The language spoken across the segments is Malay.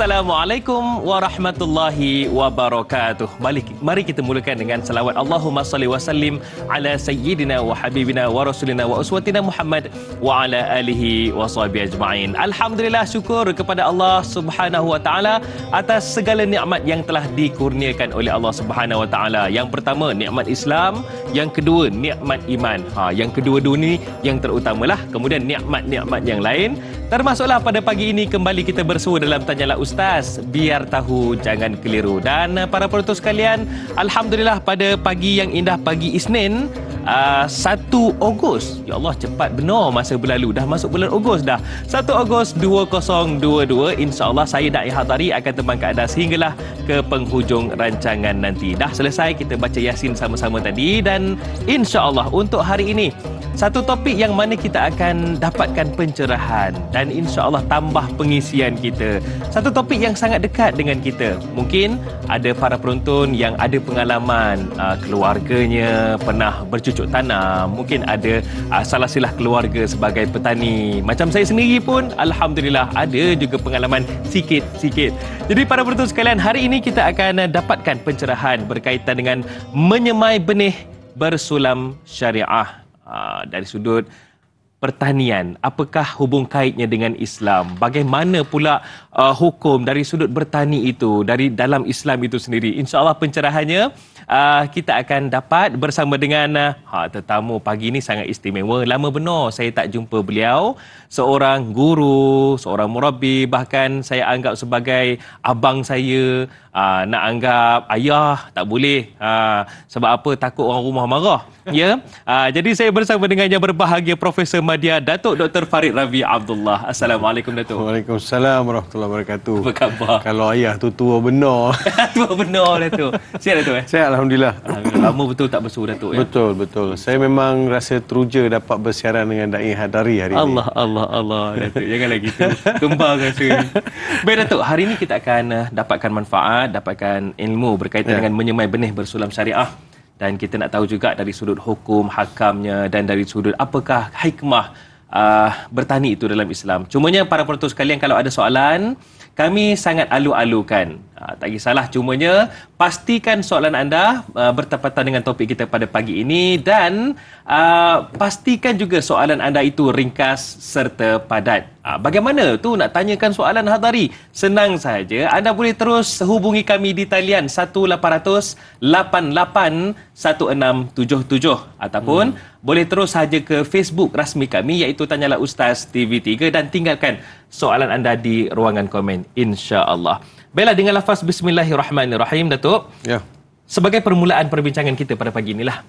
Assalamualaikum warahmatullahi wabarakatuh. Mari kita mulakan dengan salawat Allahumma salli wa sallim ala sayyidina wa habibina wa rasulina wa uswatina Muhammad wa ala alihi wa sahbihi ajma'in. Alhamdulillah, syukur kepada Allah Subhanahu wa taala atas segala nikmat yang telah dikurniakan oleh Allah Subhanahu wa taala. Yang pertama nikmat Islam, yang kedua nikmat iman. Yang kedua-dua ni yang terutamalah. Kemudian nikmat-nikmat yang lain, termasuklah pada pagi ini kembali kita bersua dalam Tanyalah Ustaz, biar tahu jangan keliru. Dan para penonton sekalian, alhamdulillah pada pagi yang indah, pagi Isnin 1 Ogos. Ya Allah, cepat benar masa berlalu. Dah masuk bulan Ogos dah. 1 Ogos 2022. InsyaAllah saya Da'i Hadari akan teman ke anda sehinggalah ke penghujung rancangan nanti. Dah selesai kita baca Yasin sama-sama tadi. Dan insyaAllah untuk hari ini satu topik yang mana kita akan dapatkan pencerahan dan insya-Allah tambah pengisian kita. Satu topik yang sangat dekat dengan kita. Mungkin ada para penonton yang ada pengalaman keluarganya pernah bercucuk tanam. Mungkin ada salah silah keluarga sebagai petani. Macam saya sendiri pun alhamdulillah ada juga pengalaman sikit-sikit. Jadi para penonton sekalian, hari ini kita akan dapatkan pencerahan berkaitan dengan menyemai benih bersulam syariah. Dari sudut pertanian, apakah hubung kaitnya dengan Islam? Bagaimana pula hukum dari sudut bertani itu, dari dalam Islam itu sendiri? InsyaAllah pencerahannya kita akan dapat bersama dengan tetamu pagi ini sangat istimewa. Lama benar saya tak jumpa beliau. Seorang guru, seorang murabbi, bahkan saya anggap sebagai abang saya. Nak anggap ayah tak boleh. Sebab apa? Takut orang rumah marah. Ya. Jadi saya bersama dengan yang berbahagia Profesor Madya Datuk Dr. Farid Ravi Abdullah. Assalamualaikum Datuk. Waalaikumsalam warahmatullahi wabarakatuh. Apa khabar? Kalau ayah tu tua benar. Tua benar Datuk. Sihat Datuk Saya alhamdulillah. Lama betul tak bersua Datuk ya. Betul. Saya memang rasa teruja dapat bersiaran dengan Da'i Hadari hari ini. Allah Datuk. Janganlah gitu. Kembar rasa ni. Baik Datuk, hari ini kita akan dapatkan manfaat, dapatkan ilmu berkaitan dengan menyemai benih bersulam syariah. Dan kita nak tahu juga dari sudut hukum, hakamnya dan dari sudut apakah hikmah bertani itu dalam Islam. Cumanya para penonton sekalian, kalau ada soalan, kami sangat alu-alukan. Tak kisahlah, cumanya pastikan soalan anda bertepatan dengan topik kita pada pagi ini dan pastikan juga soalan anda itu ringkas serta padat. Bagaimana tu nak tanyakan soalan Hadari? Senang saja. Anda boleh terus hubungi kami di talian 1-800-88-1677 ataupun boleh terus saja ke Facebook rasmi kami iaitu Tanyalah Ustaz TV3 dan tinggalkan soalan anda di ruangan komen, insya-Allah. Baiklah, dengan lafaz Bismillahirrahmanirrahim Datuk. Ya. Sebagai permulaan perbincangan kita pada pagi inilah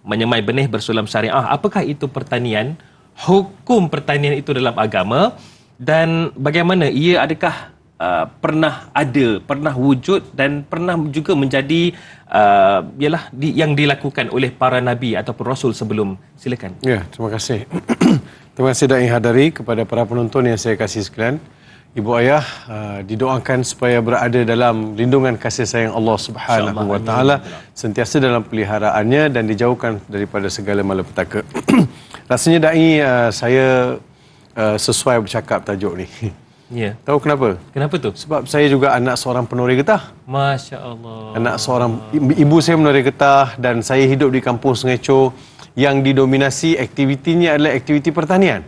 menyemai benih bersulam syariah. Apakah itu pertanian? Hukum pertanian itu dalam agama dan bagaimana ia adakah pernah wujud dan pernah juga menjadi yang dilakukan oleh para nabi ataupun rasul sebelum. Silakan. Ya, terima kasih. Terima kasih Da'i Hadari, kepada para penonton yang saya kasih sekalian. Ibu ayah didoakan supaya berada dalam lindungan kasih sayang Allah Subhanahu wa taala, sentiasa dalam peliharaannya dan dijauhkan daripada segala malapetaka. Rasanya Da'i saya sesuai bercakap tajuk ni. Ya. Tahu kenapa? Kenapa tu? Sebab saya juga anak seorang penoreh getah. Masya-Allah. Anak seorang ibu saya menoreh getah dan saya hidup di kampung Sungai Cho yang didominasi aktivitinya adalah aktiviti pertanian.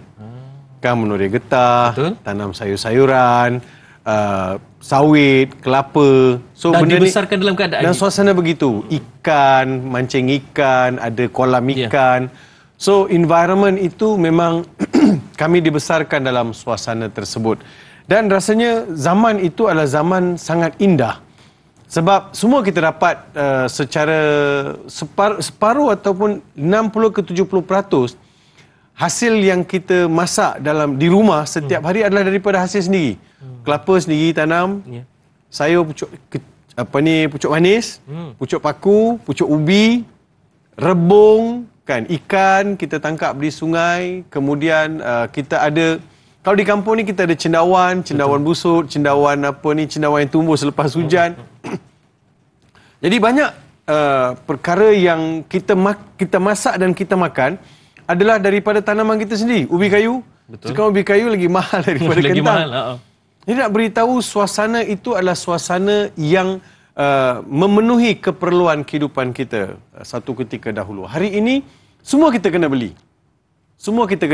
Kan menoreh getah, betul? Tanam sayur-sayuran, sawit, kelapa. So dah dibesarkan dalam keadaan dan suasana begitu. Ikan, mancing ikan, ada kolam ikan. So environment itu memang kami dibesarkan dalam suasana tersebut. Dan rasanya zaman itu adalah zaman sangat indah. Sebab semua kita dapat secara separuh ataupun 60 ke 70% hasil yang kita masak di rumah setiap hari adalah daripada hasil sendiri. Kelapa sendiri tanam, sayur pucuk manis, pucuk paku, pucuk ubi, rebung, kan, ikan kita tangkap di sungai. Kemudian kita ada, kalau di kampung ni kita ada cendawan busuk, cendawan yang tumbuh selepas hujan. Jadi banyak perkara yang kita masak dan kita makan adalah daripada tanaman kita sendiri. Ubi kayu. Betul. Sekarang ubi kayu lagi mahal daripada kentang. Mahal. Dia nak beritahu suasana itu adalah suasana yang memenuhi keperluan kehidupan kita satu ketika dahulu. Hari ini semua kita kena beli. Semua kita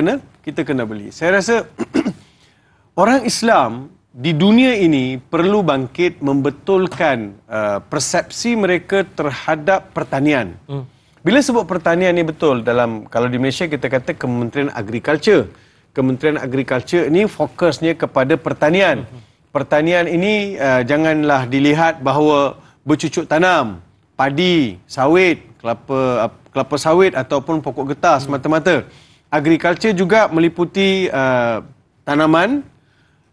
kena beli. Saya rasa orang Islam di dunia ini perlu bangkit membetulkan persepsi mereka terhadap pertanian. Bila sebut pertanian ni betul, dalam kalau di Malaysia kita kata Kementerian Agriculture. Kementerian Agriculture ini fokusnya kepada pertanian. Pertanian ini janganlah dilihat bahawa bercucuk tanam, padi, sawit, kelapa sawit ataupun pokok getah semata-mata. Agriculture juga meliputi tanaman,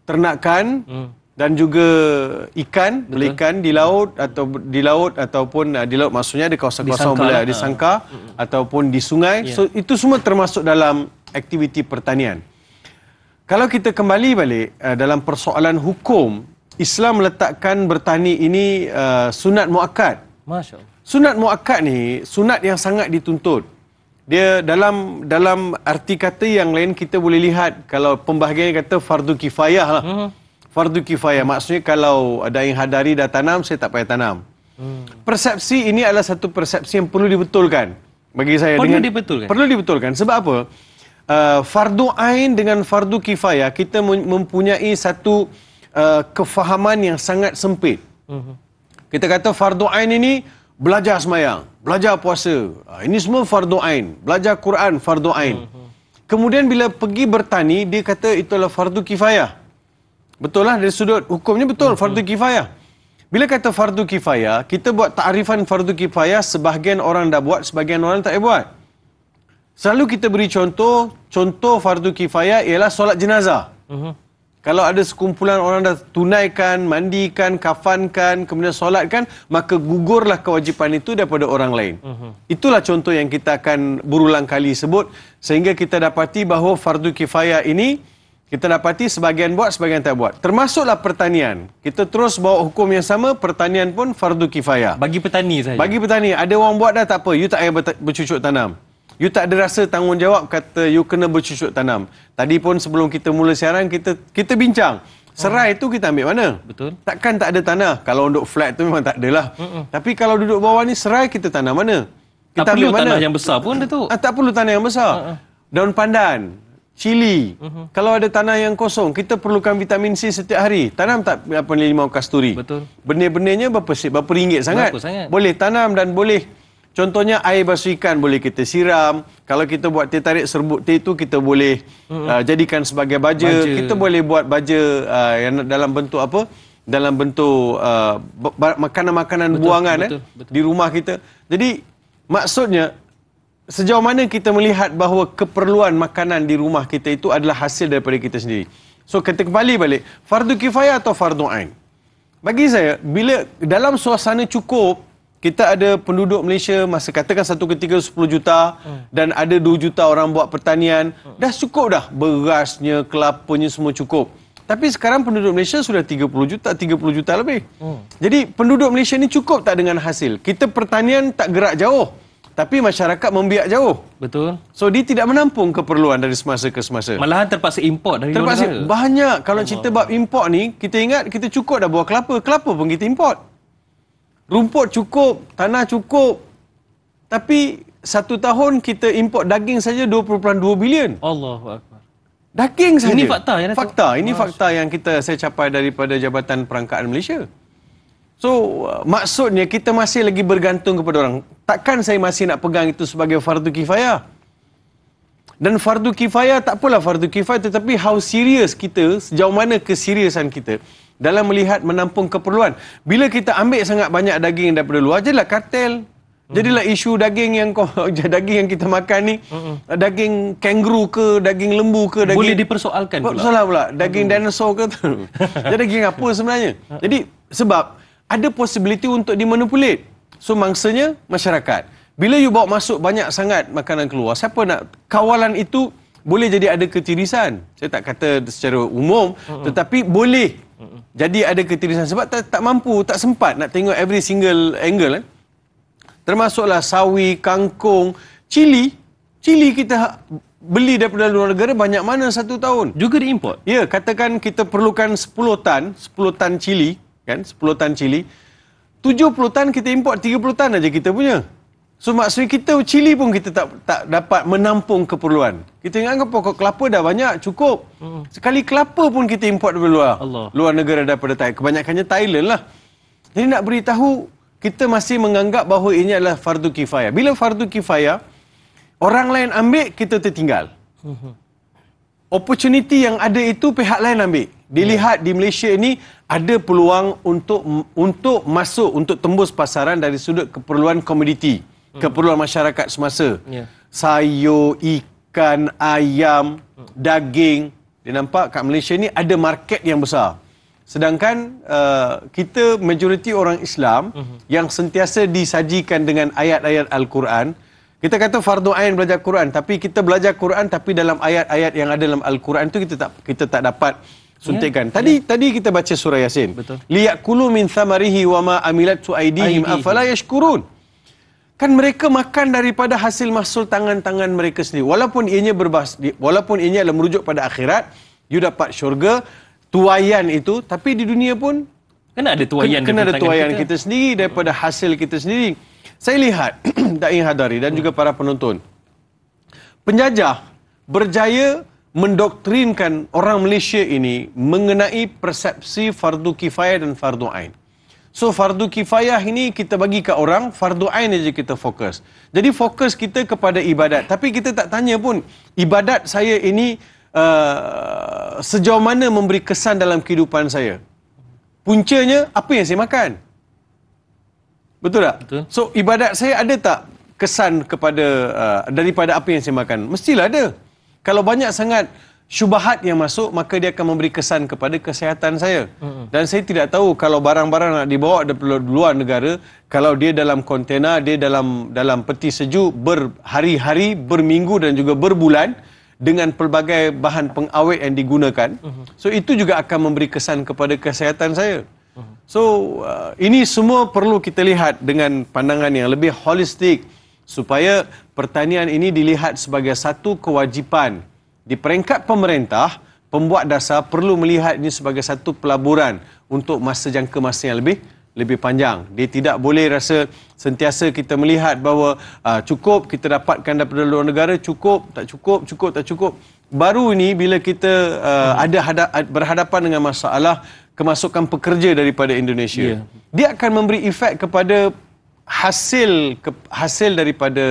ternakan dan juga ikan, berikan di laut ataupun di laut maksudnya di kawasan-kawasan boleh di sangkar ataupun di sungai. So itu semua termasuk dalam aktiviti pertanian. Kalau kita kembali balik dalam persoalan hukum, Islam meletakkan bertani ini sunat muakkad. Masya-Allah. Sunat muakkad ni sunat yang sangat dituntut. Dia dalam arti kata yang lain kita boleh lihat kalau pembahagian kata fardu kifayah lah. Fardu kifayah maksudnya kalau ada yang hadari dah tanam, saya tak payah tanam. Persepsi ini adalah satu persepsi yang perlu dibetulkan bagi saya. Perlu dibetulkan. Sebab apa? Fardu ain dengan fardu kifayah kita mempunyai satu kefahaman yang sangat sempit. Kita kata fardu ain ini belajar semayang, belajar puasa. Ini semua fardu ain. Belajar Quran, fardu ain. Kemudian bila pergi bertani, dia kata itulah fardu kifayah. Betul lah dari sudut hukumnya betul, fardu kifayah. Bila kata fardu kifayah, kita buat takrifan fardu kifayah, sebahagian orang dah buat, sebahagian orang tak buat. Selalu kita beri contoh fardu kifayah ialah solat jenazah. Kalau ada sekumpulan orang dah tunaikan, mandikan, kafankan, kemudian solatkan, maka gugurlah kewajipan itu daripada orang lain. Itulah contoh yang kita akan berulang kali sebut sehingga kita dapati bahawa fardu kifayah ini kita dapati sebahagian buat, sebahagian tak buat. Termasuklah pertanian. Kita terus bawa hukum yang sama, pertanian pun fardu kifayah. Bagi petani saja. Bagi petani, ada orang buat dah tak apa, you tak payah bercucuk tanam. You tak ada rasa tanggungjawab kata you kena bercucuk tanam. Tadi pun sebelum kita mula siaran kita bincang. Serai tu kita ambil mana? Betul. Takkan tak ada tanah. Kalau untuk flat tu memang tak adalah. Tapi kalau duduk bawah ni serai kita tanam mana? Kita tak ambil perlu mana? Tanah yang besar pun Datuk. Tak perlu tanah yang besar. Daun pandan, cili. Kalau ada tanah yang kosong, kita perlukan vitamin C setiap hari. Tanam tak limau kasturi. Betul. Benih-benihnya berapa ringgit sangat. Berapa sangat? Boleh tanam dan boleh. Contohnya air basuh ikan boleh kita siram. Kalau kita buat teh tarik serbuk teh itu kita boleh jadikan sebagai baja. Kita boleh buat baja yang dalam bentuk apa? Dalam bentuk makanan-makanan buangan betul. Di rumah kita. Jadi maksudnya sejauh mana kita melihat bahawa keperluan makanan di rumah kita itu adalah hasil daripada kita sendiri. So kita kembali balik, fardu kifayah atau fardu ain? Bagi saya, bila dalam suasana cukup, kita ada penduduk Malaysia masa katakan satu ketika 10 juta dan ada 2 juta orang buat pertanian, dah cukup dah. Berasnya, kelapanya semua cukup. Tapi sekarang penduduk Malaysia sudah 30 juta lebih. Jadi penduduk Malaysia ni cukup tak dengan hasil? Kita pertanian tak gerak jauh, tapi masyarakat membiak jauh. Betul. So dia tidak menampung keperluan dari semasa ke semasa. Malahan terpaksa import dari luar negara. Banyak. Kalau cerita bab import ni, kita ingat kita cukup dah buah kelapa. Kelapa pun kita import. Rumput cukup, tanah cukup. Tapi satu tahun kita import daging saja 20.2 bilion. Allahu akbar. Daging saja. Ini fakta ya, Datuk? Fakta. Ini fakta yang saya capai daripada Jabatan Perangkaan Malaysia. So, maksudnya kita masih lagi bergantung kepada orang. Takkan saya masih nak pegang itu sebagai fardu kifayah? Dan fardu kifayah tak apalah fardu kifayah, tetapi how serious kita, sejauh mana keseriusan kita dalam melihat menampung keperluan. Bila kita ambil sangat banyak daging daripada luar, jadilah kartel. Jadilah isu daging yang kita makan ni, daging kangaroo ke, daging lembu ke, daging boleh dipersoalkan pula. Salah pula, daging dinosaur ke tu. Jadi daging apa sebenarnya? Jadi sebab ada possibility untuk dimanipulate. So mangsanya masyarakat. Bila you bawa masuk banyak sangat makanan keluar, siapa nak kawalan itu boleh jadi ada ketirisan. Saya tak kata secara umum, tetapi boleh jadi ada ketirisan sebab tak mampu, tak sempat nak tengok every single angle. Termasuklah sawi, kangkung, cili. Cili kita beli daripada luar negara banyak mana satu tahun. Juga diimport? Ya, katakan kita perlukan 10 tan cili, kan? 10 tan cili. 70 tan kita import, 30 tan aja kita punya. So maksudnya kita cili pun kita tak dapat menampung keperluan. Kita ingat pokok kelapa dah banyak, cukup. Sekali kelapa pun kita import daripada luar negara daripada Thailand. Kebanyakannya Thailand lah. Jadi nak beritahu, kita masih menganggap bahawa ini adalah fardu kifayah. Bila fardu kifayah, orang lain ambil, kita tertinggal. Opportunity yang ada itu pihak lain ambil. Dilihat di Malaysia ini ada peluang untuk masuk, untuk tembus pasaran dari sudut keperluan komoditi, keperluan masyarakat semasa. Sayur, ikan, ayam, daging. Dia nampak kat Malaysia ni ada market yang besar. Sedangkan kita majoriti orang Islam yang sentiasa disajikan dengan ayat-ayat Al-Quran. Kita kata fardu ain belajar Quran, tapi kita belajar Quran tapi dalam ayat-ayat yang ada dalam Al-Quran tu kita tak dapat suntikan. Tadi kita baca surah Yasin. Liyakulu min thamarihi wa ma amilat aydihim afala yashkurun. Kan mereka makan daripada hasil mahsul tangan-tangan mereka sendiri. Walaupun ianya adalah merujuk pada akhirat, you dapat syurga, tuaian itu, tapi di dunia pun kena ada tuaian kita sendiri daripada hasil kita sendiri. Saya lihat Da'i Hadari dan juga para penonton, penjajah berjaya mendoktrinkan orang Malaysia ini mengenai persepsi fardu kifayah dan fardu ain. So fardu kifayah ini kita bagi ke orang, fardu ain aja kita fokus. Jadi fokus kita kepada ibadat, tapi kita tak tanya pun ibadat saya ini sejauh mana memberi kesan dalam kehidupan saya. Puncanya apa yang saya makan. Betul tak? Betul. So ibadat saya ada tak kesan kepada daripada apa yang saya makan? Mestilah ada. Kalau banyak sangat syubhat yang masuk, maka dia akan memberi kesan kepada kesihatan saya. Dan saya tidak tahu kalau barang-barang nak dibawa dari luar negara, kalau dia dalam kontena, dia dalam peti sejuk berhari-hari, berminggu dan juga berbulan dengan pelbagai bahan pengawet yang digunakan. So itu juga akan memberi kesan kepada kesihatan saya. So ini semua perlu kita lihat dengan pandangan yang lebih holistik supaya pertanian ini dilihat sebagai satu kewajipan. Di peringkat pemerintah, pembuat dasar perlu melihat ini sebagai satu pelaburan untuk jangka masa yang lebih panjang. Dia tidak boleh rasa sentiasa kita melihat bahawa cukup kita dapatkan daripada luar negara, cukup, tak cukup. Baru ini bila kita berhadapan dengan masalah kemasukan pekerja daripada Indonesia, dia akan memberi efek kepada hasil daripada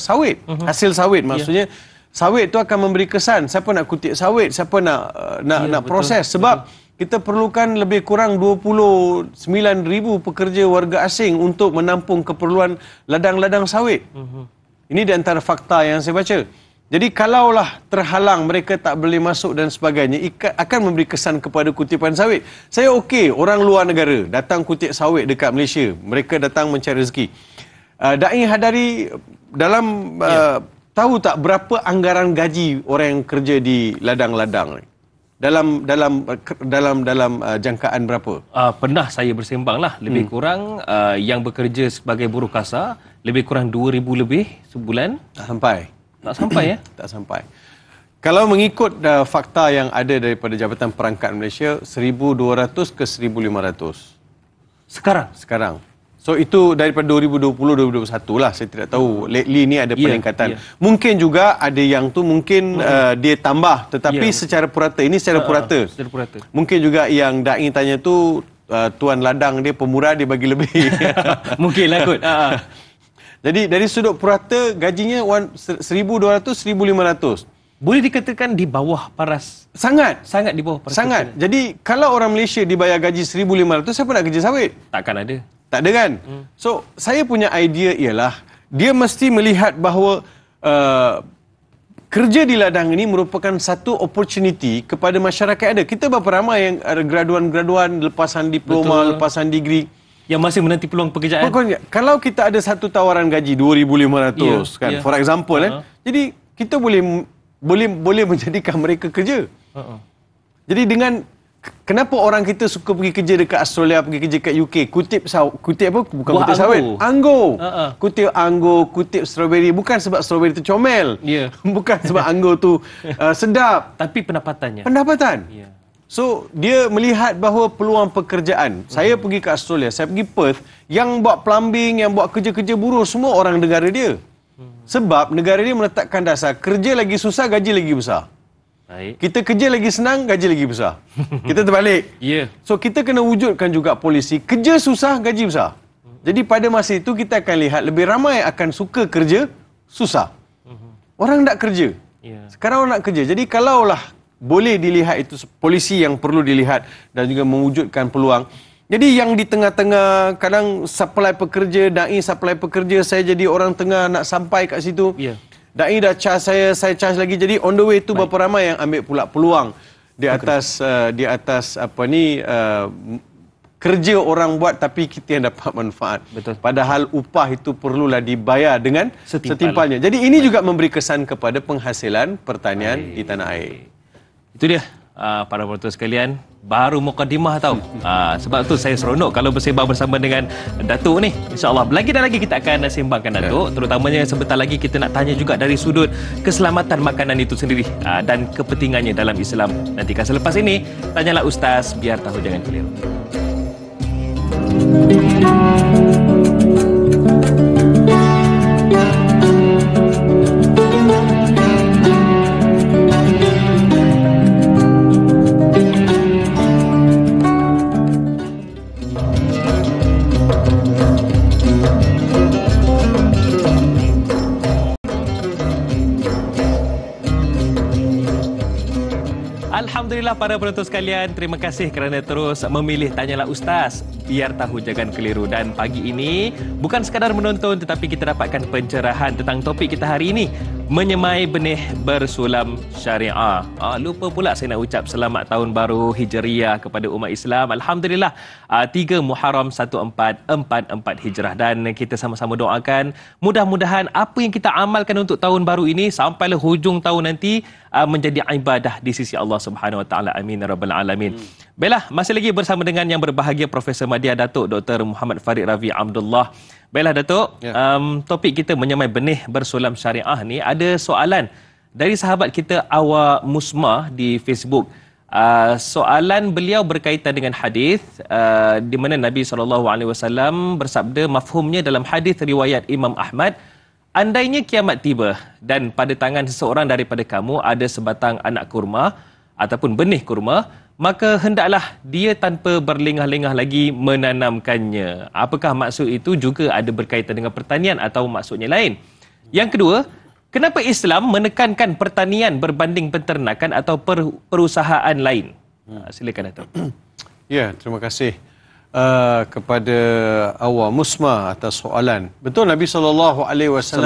sawit. Hasil sawit maksudnya sawit tu akan memberi kesan. Siapa nak kutip sawit, siapa nak proses. Sebab kita perlukan lebih kurang 29,000 pekerja warga asing untuk menampung keperluan ladang-ladang sawit. Ini di antara fakta yang saya baca. Jadi kalaulah terhalang, mereka tak boleh masuk dan sebagainya, akan memberi kesan kepada kutipan sawit. Saya okey, orang luar negara datang kutip sawit dekat Malaysia. Mereka datang mencari rezeki. Da'i Hadari dalam tahu tak berapa anggaran gaji orang yang kerja di ladang-ladang ni? Dalam jangkaan berapa? Pernah saya bersembang lah. Lebih kurang yang bekerja sebagai buruh kasar, lebih kurang 2,000 lebih sebulan. Tak sampai. Tak sampai ya? Tak sampai. Kalau mengikut fakta yang ada daripada Jabatan Perangkat Malaysia, 1,200 ke 1,500. Sekarang. So itu daripada 2020-2021 lah. Saya tidak tahu. Lately ni ada peningkatan. Mungkin juga ada yang tu mungkin dia tambah. Tetapi secara purata. Ini secara purata. Mungkin juga yang Da'i tanya tu, tuan ladang dia pemurah, dia bagi lebih. Mungkinlah kot. Jadi dari sudut purata gajinya 1,200-1,500. Boleh dikatakan di bawah paras. Sangat di bawah paras. Sangat. Jadi kalau orang Malaysia dibayar gaji 1,500, siapa nak kerja sawit? Takkan ada. Tak ada kan? So saya punya idea ialah dia mesti melihat bahawa kerja di ladang ini merupakan satu opportunity kepada masyarakat ada. Kita berapa ramai yang ada graduan-graduan, lepasan diploma, lepasan degree yang masih menanti peluang pekerjaan. Pokoknya, kalau kita ada satu tawaran gaji 2,500 kan, for example jadi kita boleh menjadikan mereka kerja. Jadi dengan Kenapa orang kita suka pergi kerja dekat Australia, pergi kerja kat UK? Kutip apa? Bukan Buah kutip sawit. anggur. Anggur. Ha-ha. Kutip strawberry. Bukan sebab strawberry tu comel. Ya. Bukan sebab anggur tu sedap. Tapi pendapatannya. Pendapatan. Ya. So, dia melihat bahawa peluang pekerjaan. Saya pergi ke Australia, saya pergi Perth, yang buat plumbing, yang buat kerja-kerja buruh, semua orang negara dia. Sebab negara dia meletakkan dasar, kerja lagi susah, gaji lagi besar. Baik. Kita kerja lagi senang, gaji lagi besar. Kita terbalik. Ya. So, kita kena wujudkan juga polisi, kerja susah, gaji besar. Jadi, pada masa itu, kita akan lihat lebih ramai akan suka kerja susah. Orang tak kerja. Ya. Sekarang orang nak kerja. Jadi, kalaulah boleh dilihat itu polisi yang perlu dilihat dan juga mewujudkan peluang. Jadi yang di tengah-tengah kadang supply pekerja, dai supply pekerja, saya jadi orang tengah nak sampai kat situ. Ya. Dai dah charge saya charge lagi. Jadi on the way tu berapa ramai yang ambil pula peluang di atas kerja orang buat tapi kita yang dapat manfaat. Betul. Padahal upah itu perlulah dibayar dengan setimpalnya. Jadi ini juga memberi kesan kepada penghasilan pertanian di tanah air. Itu dia para penonton sekalian, baru mukadimah tau. Sebab tu saya seronok kalau bersembang bersama dengan Datuk ni. InsyaAllah lagi dan lagi kita akan sembangkan Datuk. Terutamanya sebentar lagi kita nak tanya juga dari sudut keselamatan makanan itu sendiri dan kepentingannya dalam Islam. Nantikan selepas ini, tanyalah Ustaz, biar tahu jangan keliru. Alhamdulillah para penonton sekalian, terima kasih kerana terus memilih Tanyalah Ustaz, biar tahu jangan keliru. Dan pagi ini bukan sekadar menonton tetapi kita dapatkan pencerahan tentang topik kita hari ini, menyemai benih bersulam syariah. Lupa pula saya nak ucap selamat tahun baru Hijriah kepada umat Islam. Alhamdulillah 3 Muharram 1444 Hijrah, dan kita sama-sama doakan mudah-mudahan apa yang kita amalkan untuk tahun baru ini sampailah hujung tahun nanti menjadi ibadah di sisi Allah Subhanahu Wa Taala. Amin ya rabbal alamin. Baiklah, masih lagi bersama dengan yang berbahagia Profesor Madya Datuk Dr. Muhammad Farid Ravi Abdullah. Baiklah Datuk, topik kita menyemai benih bersulam syariah ni, ada soalan dari sahabat kita Awa Musma di Facebook. Soalan beliau berkaitan dengan hadis di mana Nabi SAW bersabda, mafhumnya dalam hadis riwayat Imam Ahmad, andainya kiamat tiba dan pada tangan seseorang daripada kamu ada sebatang anak kurma ataupun benih kurma, maka hendaklah dia tanpa berlengah-lengah lagi menanamkannya. Apakah maksud itu juga ada berkaitan dengan pertanian atau maksudnya lain? Yang kedua, kenapa Islam menekankan pertanian berbanding peternakan atau perusahaan lain? Silakan Datuk. Ya, terima kasih kepada Awa Musma atas soalan. Betul, Nabi SAW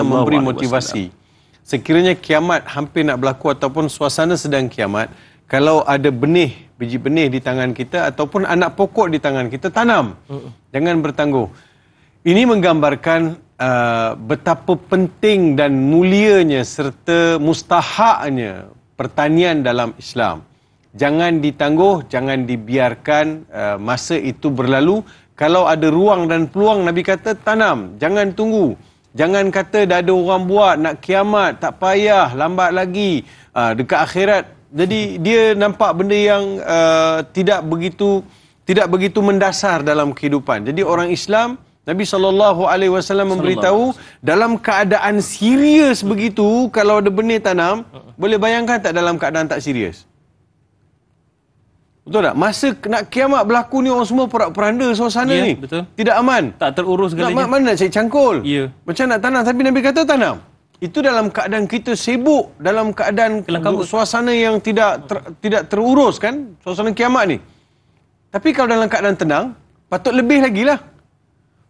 memberi motivasi. Sekiranya kiamat hampir nak berlaku ataupun suasana sedang kiamat, kalau ada biji benih di tangan kita ataupun anak pokok di tangan kita, tanam. Jangan bertangguh. Ini menggambarkan betapa penting dan mulianya serta mustahaknya pertanian dalam Islam. Jangan ditangguh, jangan dibiarkan masa itu berlalu. Kalau ada ruang dan peluang, Nabi kata tanam, jangan tunggu. Jangan kata dah ada orang buat, nak kiamat, tak payah, lambat lagi, dekat akhirat. Jadi dia nampak benda yang tidak begitu mendasar dalam kehidupan. Jadi orang Islam, Nabi SAW memberitahu dalam keadaan serius begitu, kalau ada benih tanam, boleh bayangkan tak dalam keadaan tak serius? Betul tak? Masa nak kiamat berlaku ni, orang semua porak-poranda suasana ni. Betul. Tidak aman. Tak terurus segalanya. Mana nak cari cangkul? Ya. Macam nak tanam, tapi Nabi kata tanam. Itu dalam keadaan kita sibuk, dalam keadaan suasana yang tidak terurus kan, suasana kiamat ni. Tapi kalau dalam keadaan tenang, patut lebih lagi lah.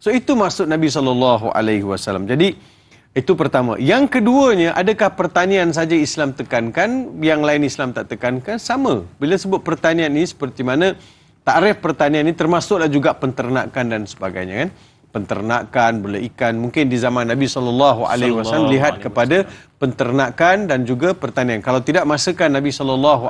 So itu maksud Nabi SAW. Jadi itu pertama. Yang keduanya, adakah pertanian saja Islam tekankan, yang lain Islam tak tekankan? Sama. Bila sebut pertanian ni, seperti mana takrif pertanian ni, termasuklah juga penternakan dan sebagainya kan. Penternakan, bela ikan. Mungkin di zaman Nabi SAW lihat kepada penternakan dan juga pertanian. Kalau tidak, masakan Nabi SAW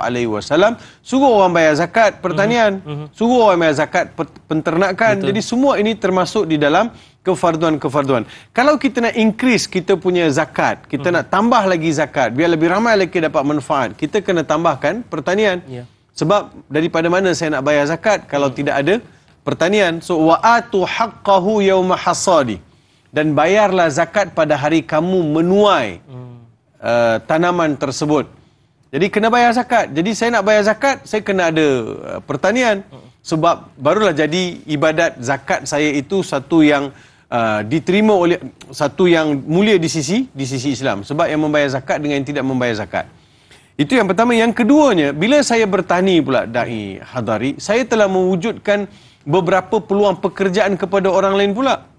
suruh orang bayar zakat pertanian, suruh orang bayar zakat penternakan. Betul. Jadi semua ini termasuk di dalam kefarduan-kefarduan. Kalau kita nak increase kita punya zakat, kita nak tambah lagi zakat, biar lebih ramai lagi dapat manfaat, kita kena tambahkan pertanian. Sebab daripada mana saya nak bayar zakat kalau tidak ada pertanian? So wa'atu haqqahu yawma hasadi. Dan bayarlah zakat pada hari kamu menuai tanaman tersebut. Jadi kena bayar zakat. Jadi saya nak bayar zakat, saya kena ada pertanian. Sebab barulah jadi ibadat zakat saya itu satu yang diterima oleh, satu yang mulia di sisi Islam. Sebab yang membayar zakat dengan yang tidak membayar zakat. Itu yang pertama. Yang keduanya, bila saya bertani pula Da'i Hadari, saya telah mewujudkan beberapa peluang pekerjaan kepada orang lain pula.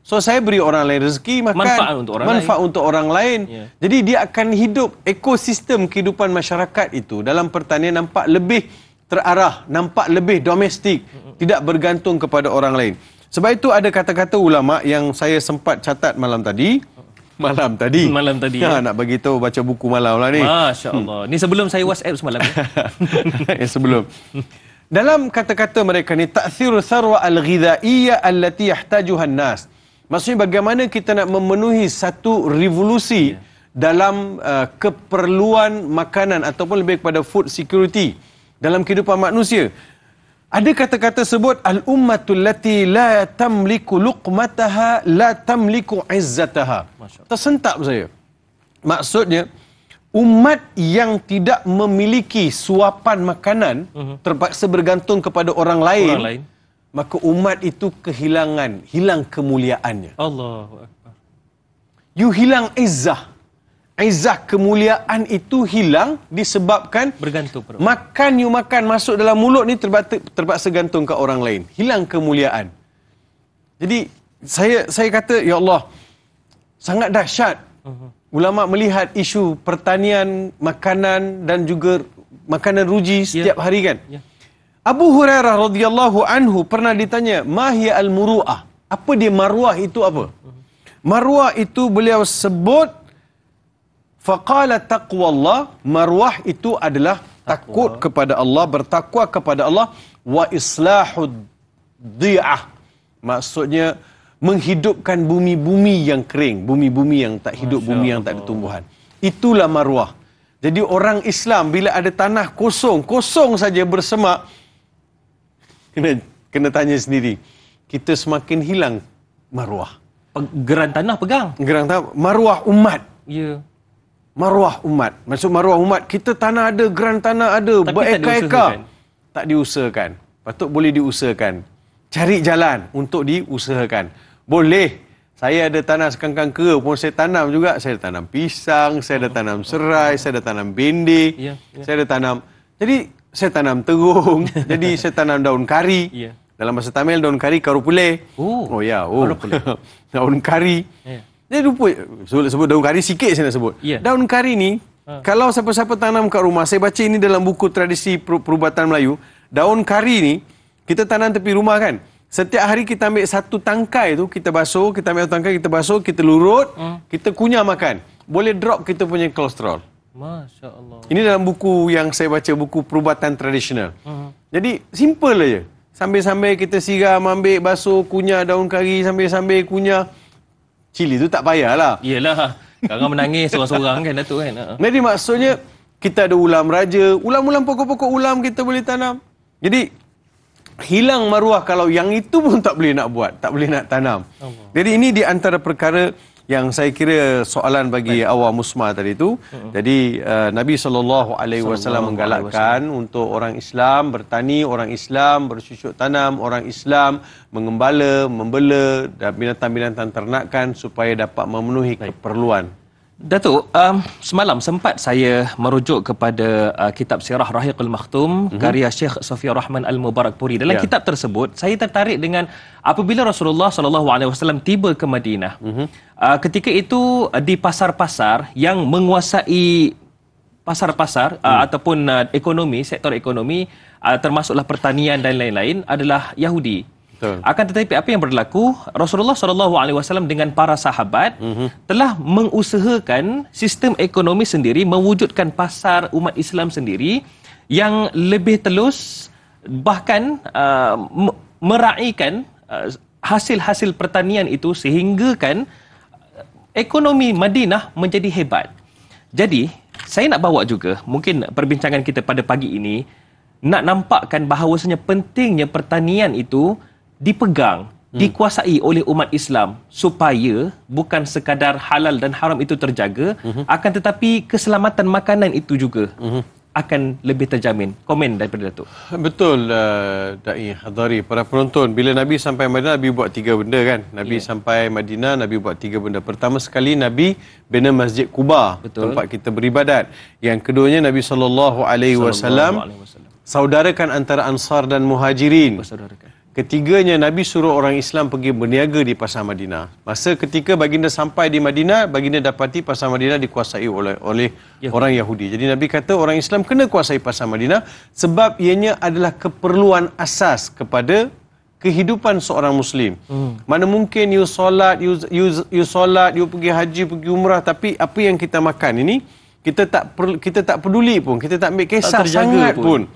So saya beri orang lain rezeki, makan, manfaat untuk orang lain. Jadi dia akan hidup, ekosistem kehidupan masyarakat itu dalam pertanian nampak lebih terarah, nampak lebih domestik, tidak bergantung kepada orang lain. Sebab itu ada kata-kata ulama yang saya sempat catat malam tadi. Malam tadi. Ya. Nak bagi tahu baca buku malam lah ni. Masya-Allah. Ni sebelum saya WhatsApp semalam. Sebelum. Dalam kata-kata mereka ni, ta'thiru tharwa al-ghidhaiyya allati yahtajuha an-nas. Maksudnya bagaimana kita nak memenuhi satu revolusi dalam keperluan makanan ataupun lebih kepada food security dalam kehidupan manusia. Ada kata-kata sebut al-ummatul lati la tamliku luqmataha la tamliku izzataha. Tersentak saya. Maksudnya umat yang tidak memiliki suapan makanan terpaksa bergantung kepada orang lain. Maka umat itu hilang kemuliaannya. Allahu Akbar. You hilang izzah. Izzah kemuliaan itu hilang disebabkan bergantung. Makan you makan masuk dalam mulut ni terpaksa gantung ke orang lain. Hilang kemuliaan. Jadi saya kata, ya Allah, sangat dahsyat. Ulama melihat isu pertanian, makanan dan juga makanan ruji setiap hari kan. Abu Hurairah radhiyallahu anhu pernah ditanya, "Ma hiya al-muru'ah?" Apa dia maruah itu apa? Maruah itu beliau sebut faqala taqwallah, maruah itu adalah takut kepada Allah, bertakwa kepada Allah, wa islahud dhi'ah. Maksudnya menghidupkan bumi-bumi yang kering, bumi-bumi yang tak hidup, bumi yang tak ada tumbuhan. Itulah maruah. Jadi orang Islam bila ada tanah kosong saja bersemak, kena tanya sendiri. Kita semakin hilang maruah. Geran tanah pegang. Geran tanah, maruah umat. Ya. Maruah umat. Maksud maruah umat, kita tanah ada, geran tanah ada, bereka-eka. Tak diusahakan. Patut boleh diusahakan. Cari jalan untuk diusahakan. Boleh. Saya ada tanah sekangkang kera pun saya tanam juga. Saya ada tanam pisang, saya ada tanam serai, saya ada tanam bende, saya ada tanam. Jadi saya tanam terung. Jadi saya tanam daun kari. Dalam bahasa Tamil daun kari karupule. Daun kari. Dia lupa sebut daun kari sikit saya nak sebut. Daun kari ni kalau siapa-siapa tanam kat rumah, saya baca ini dalam buku tradisi perubatan Melayu. Daun kari ni kita tanam tepi rumah kan. Setiap hari kita ambil satu tangkai tu, kita basuh, kita ambil satu tangkai, kita basuh, kita lurut, kita kunyah makan. Boleh drop kita punya kolesterol. Masya Allah. Ini dalam buku yang saya baca, buku perubatan tradisional. Jadi, simple aja. Sambil-sambil kita siram, ambil, basuh, kunyah daun kari, sambil-sambil kunyah. Cili tu tak payahlah. Iyalah. Sekarang menangis seorang-seorang kan, Datuk kan. Jadi, maksudnya, kita ada ulam raja, ulam-ulam pokok-pokok ulam kita boleh tanam. Jadi, hilang maruah kalau yang itu pun tak boleh nak buat, tak boleh nak tanam. Jadi, ini di antara perkara yang saya kira soalan bagi awam musma tadi itu. Jadi Nabi SAW menggalakkan untuk orang Islam bertani, orang Islam bercucuk tanam, orang Islam mengembala, membela binatang-binatang ternakan supaya dapat memenuhi keperluan. Datuk, semalam sempat saya merujuk kepada kitab Sirah Rahiqul Makhtum karya Syekh Safiyur Rahman Al-Mubarakpuri. Dalam kitab tersebut, saya tertarik dengan apabila Rasulullah SAW tiba ke Madinah. Ketika itu di pasar-pasar yang menguasai pasar-pasar ataupun ekonomi, sektor ekonomi, termasuklah pertanian dan lain-lain adalah Yahudi. Betul. Akan tetapi apa yang berlaku, Rasulullah SAW dengan para sahabat telah mengusahakan sistem ekonomi sendiri, mewujudkan pasar umat Islam sendiri yang lebih telus, bahkan meraihkan hasil-hasil pertanian itu sehingga kan ekonomi Madinah menjadi hebat. Jadi, saya nak bawa juga mungkin perbincangan kita pada pagi ini nak nampakkan bahawasanya pentingnya pertanian itu dipegang, dikuasai oleh umat Islam supaya bukan sekadar halal dan haram itu terjaga, akan tetapi keselamatan makanan itu juga akan lebih terjamin. Komen daripada Datuk. Betul, Da'i Hadari. Para penonton, bila Nabi sampai Madinah, Nabi buat 3 benda kan. Nabi sampai Madinah, Nabi buat 3 benda. Pertama sekali, Nabi bina Masjid Quba, tempat kita beribadat. Yang keduanya, Nabi SAW saudarakan antara Ansar dan Muhajirin. Ketiganya, Nabi suruh orang Islam pergi berniaga di pasar Madinah. Masa ketika baginda sampai di Madinah, baginda dapati pasar Madinah dikuasai oleh orang Yahudi. Jadi Nabi kata orang Islam kena kuasai pasar Madinah sebab ianya adalah keperluan asas kepada kehidupan seorang Muslim. Mana mungkin you solat, you pergi haji, pergi umrah, tapi apa yang kita makan ini kita tak peduli pun, kita tak ambil kisah sangat pun.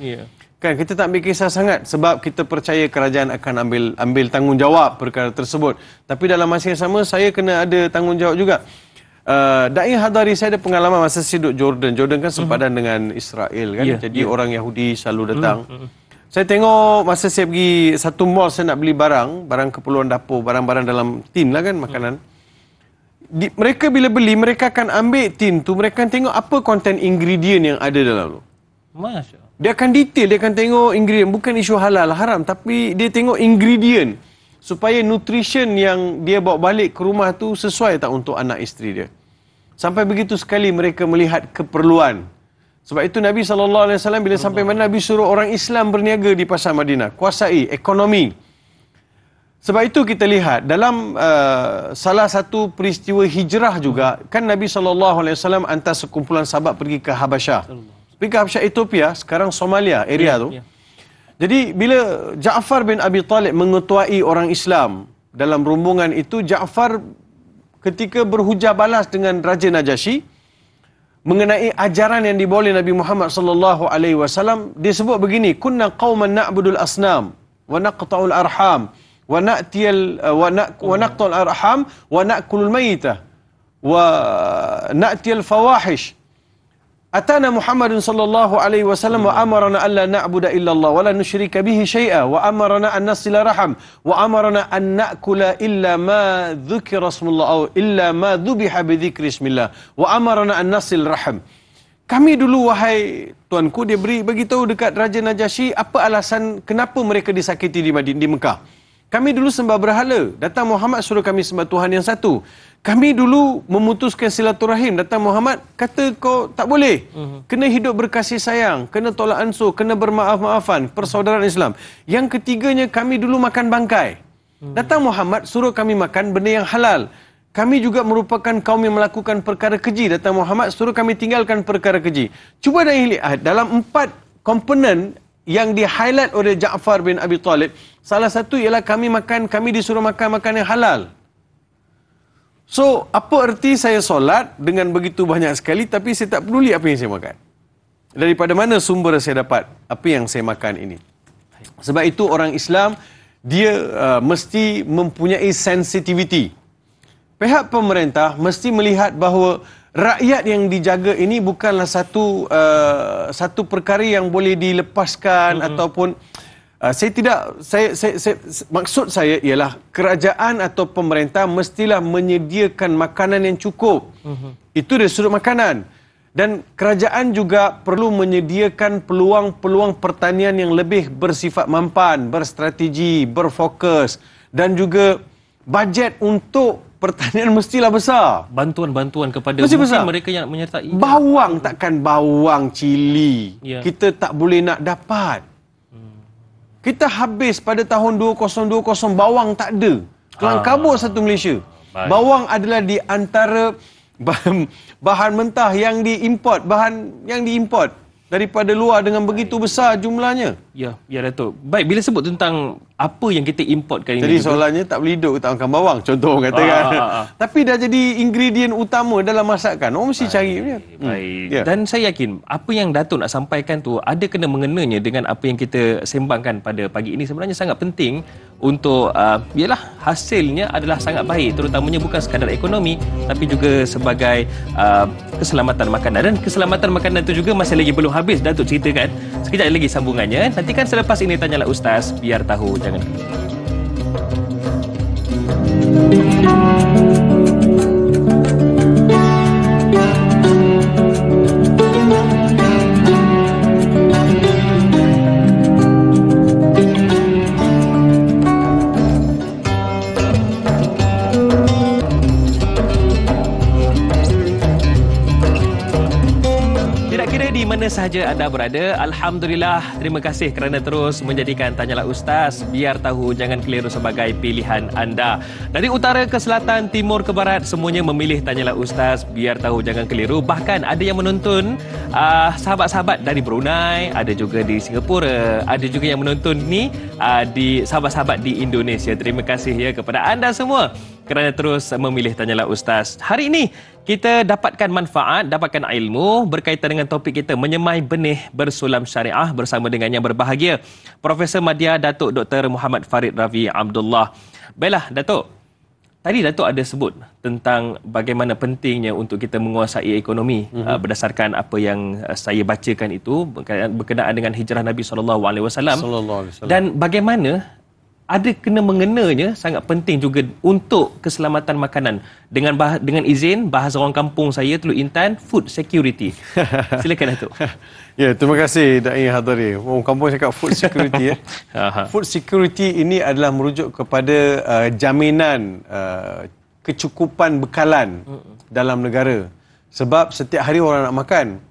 Kan kita tak ambil kisah sangat sebab kita percaya kerajaan akan ambil tanggungjawab perkara tersebut. Tapi dalam masa yang sama saya kena ada tanggungjawab juga. Da'i Hadari, saya ada pengalaman masa saya duduk Jordan. Jordan kan sempadan dengan Israel kan. Jadi orang Yahudi selalu datang. Saya tengok masa saya pergi satu mall, saya nak beli barang keperluan dapur, barang-barang dalam tin lah kan, makanan. Mereka bila beli, mereka akan ambil tin tu, mereka akan tengok apa konten ingredient yang ada dalam tu. Masya Allah. Dia akan detail, dia akan tengok ingredient. Bukan isu halal, haram. Tapi dia tengok ingredient. Supaya nutrition yang dia bawa balik ke rumah tu sesuai tak untuk anak isteri dia. Sampai begitu sekali mereka melihat keperluan. Sebab itu Nabi SAW bila sampai mana, Nabi suruh orang Islam berniaga di pasar Madinah. Kuasai ekonomi. Sebab itu kita lihat dalam salah satu peristiwa hijrah juga. Kan Nabi SAW hantar sekumpulan sahabat pergi ke Habasyah. Pergi ke Habasyah Ethiopia, sekarang Somalia, area tu. Jadi bila Ja'far bin Abi Talib mengetuai orang Islam dalam rombongan itu, Ja'far ketika berhujah balas dengan Raja Najasyi mengenai ajaran yang dibawa oleh Nabi Muhammad SAW, dia sebut begini, kunna qauman na'budul asnam wa naqta'ul arham wa naqta'ul arham wa na'kulul maytah wa na'tiyal fawahish. Atana Muhammadun sallallahu alaihi wasallam wa amarna alla na'budu illa Allah wa la nusyrika bihi syai'a wa amarna an nasila raham wa amarna an na'kula illa ma dzukira ismullah aw illa ma dzubiha bi dzikri ismillah wa amarna an nasil raham. Kami dulu, wahai tuanku, dia bagi tahu dekat Raja Najasyi apa alasan kenapa mereka disakiti di Mekah. Kami dulu sembah berhala. Datang Muhammad suruh kami sembah Tuhan yang satu. Kami dulu memutuskan silaturahim. Datang Muhammad kata kau tak boleh. Kena hidup berkasih sayang. Kena tolak ansur. Kena bermaaf-maafan. Persaudaraan Islam. Yang ketiganya, kami dulu makan bangkai. Datang Muhammad suruh kami makan benda yang halal. Kami juga merupakan kaum yang melakukan perkara keji. Datang Muhammad suruh kami tinggalkan perkara keji. Cuba dah lihat dalam 4 komponen yang di-highlight oleh Ja'far bin Abi Talib, salah satu ialah kami disuruh makan makanan yang halal. So, apa erti saya solat dengan begitu banyak sekali tapi saya tak peduli apa yang saya makan? Daripada mana sumber saya dapat apa yang saya makan ini? Sebab itu orang Islam, dia mesti mempunyai sensitivity. Pihak pemerintah mesti melihat bahawa rakyat yang dijaga ini bukanlah satu perkara yang boleh dilepaskan ataupun maksud saya ialah kerajaan atau pemerintah mestilah menyediakan makanan yang cukup. Itu dari sudut makanan. Dan kerajaan juga perlu menyediakan peluang-peluang pertanian yang lebih bersifat mampan, berstrategi, berfokus, dan juga bajet untuk pertanian mestilah besar. Bantuan-bantuan kepada mesti mungkin besar. Mereka yang menyertai. Bawang, takkan bawang cili kita tak boleh nak dapat. Kita habis pada tahun 2020 bawang tak ada. Kelang kabut satu Malaysia. Bawang adalah di antara bahan mentah yang diimport, daripada luar dengan begitu besar jumlahnya. Ya Datuk. Baik, bila sebut tentang apa yang kita importkan Jadi ini juga, soalannya tak boleh hidup tak makan bawang, contoh orang kata kan. Tapi dah jadi ingredient utama dalam masakan. Orang mesti cari punya. baik. Dan saya yakin apa yang Datuk nak sampaikan tu ada kena mengenanya dengan apa yang kita sembangkan pada pagi ini, sebenarnya sangat penting untuk yalah, hasilnya adalah sangat baik, terutamanya bukan sekadar ekonomi tapi juga sebagai keselamatan makanan. Dan keselamatan makanan itu juga masih lagi belum habis Datuk ceritakan. Sekejap lagi sambungannya. Nantikan selepas ini Tanyalah Ustaz, biar tahu jangan keliru. Mana sahaja anda berada, Alhamdulillah, terima kasih kerana terus menjadikan Tanyalah Ustaz, biar tahu jangan keliru sebagai pilihan anda. Dari utara ke selatan, timur ke barat, semuanya memilih Tanyalah Ustaz, biar tahu jangan keliru. Bahkan ada yang menonton sahabat-sahabat dari Brunei, ada juga di Singapura, ada juga yang menonton ni di sahabat-sahabat di Indonesia. Terima kasih ya kepada anda semua kerana terus memilih Tanyalah Ustaz. Hari ini kita dapatkan manfaat, dapatkan ilmu berkaitan dengan topik kita, menyemai benih bersulam syariah, bersama dengan yang berbahagia Profesor Madya Datuk Dr. Muhammad Farid Ravi Abdullah. Baiklah Datuk, tadi Datuk ada sebut tentang bagaimana pentingnya untuk kita menguasai ekonomi berdasarkan apa yang saya bacakan itu berkenaan dengan hijrah Nabi SAW. Dan bagaimana ada kena mengenanya sangat penting juga untuk keselamatan makanan. Dengan izin bahasa orang kampung saya, Teluk Intan, food security. Silakan Datuk. Ya, terima kasih Da'i Hadari. Orang kampung cakap food security ya. Food security ini adalah merujuk kepada jaminan kecukupan bekalan dalam negara. Sebab setiap hari orang nak makan.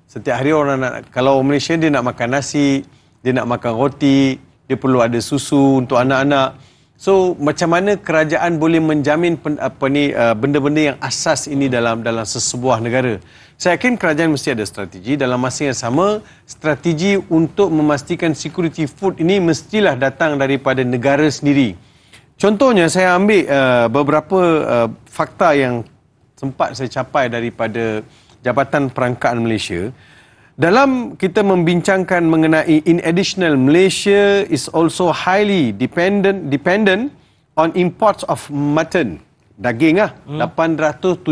Setiap hari orang nak, kalau Malaysia dia nak makan nasi, dia nak makan roti, dia perlu ada susu untuk anak-anak. So, macam mana kerajaan boleh menjamin benda-benda yang asas ini dalam sesebuah negara? Saya yakin kerajaan mesti ada strategi. Dalam masa yang sama, strategi untuk memastikan security food ini mestilah datang daripada negara sendiri. Contohnya, saya ambil beberapa fakta yang sempat saya capai daripada Jabatan Perangkaan Malaysia. Dalam kita membincangkan mengenai in additional, Malaysia is also highly dependent on imports of mutton. Daging 879.4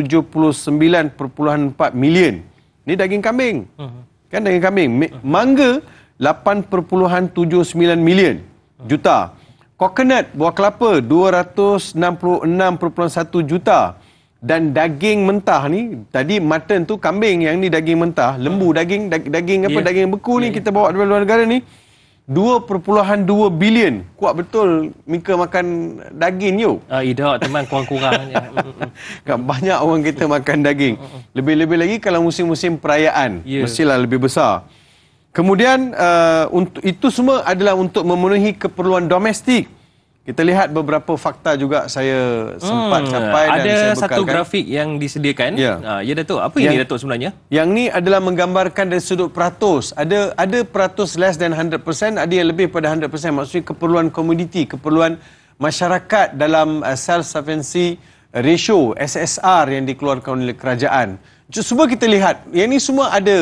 million. Ini daging kambing. Kan daging kambing. Mangga 8.79 million juta. Coconut, buah kelapa 266.1 juta. Dan daging mentah ni, tadi mutton tu kambing, yang ni daging mentah, lembu, daging daging beku ni kita bawa dari luar negara ni 2.2 bilion. Kuat betul Mika makan daging you. Tidak, teman kurang-kurang. Kan banyak orang kita makan daging. Lebih-lebih lagi kalau musim-musim perayaan, mestilah lebih besar. Kemudian untuk itu semua adalah untuk memenuhi keperluan domestik. Kita lihat beberapa fakta juga saya sempat capai dan saya bekalkan. Ada satu grafik yang disediakan. Ya Datuk, apa ini Datuk sebenarnya? Yang ni adalah menggambarkan dari sudut peratus. Ada peratus less than 100%, ada yang lebih pada 100%. Maksudnya keperluan komoditi, keperluan masyarakat dalam self-sufficiency ratio, SSR yang dikeluarkan oleh kerajaan. Cuba kita lihat, yang ni semua ada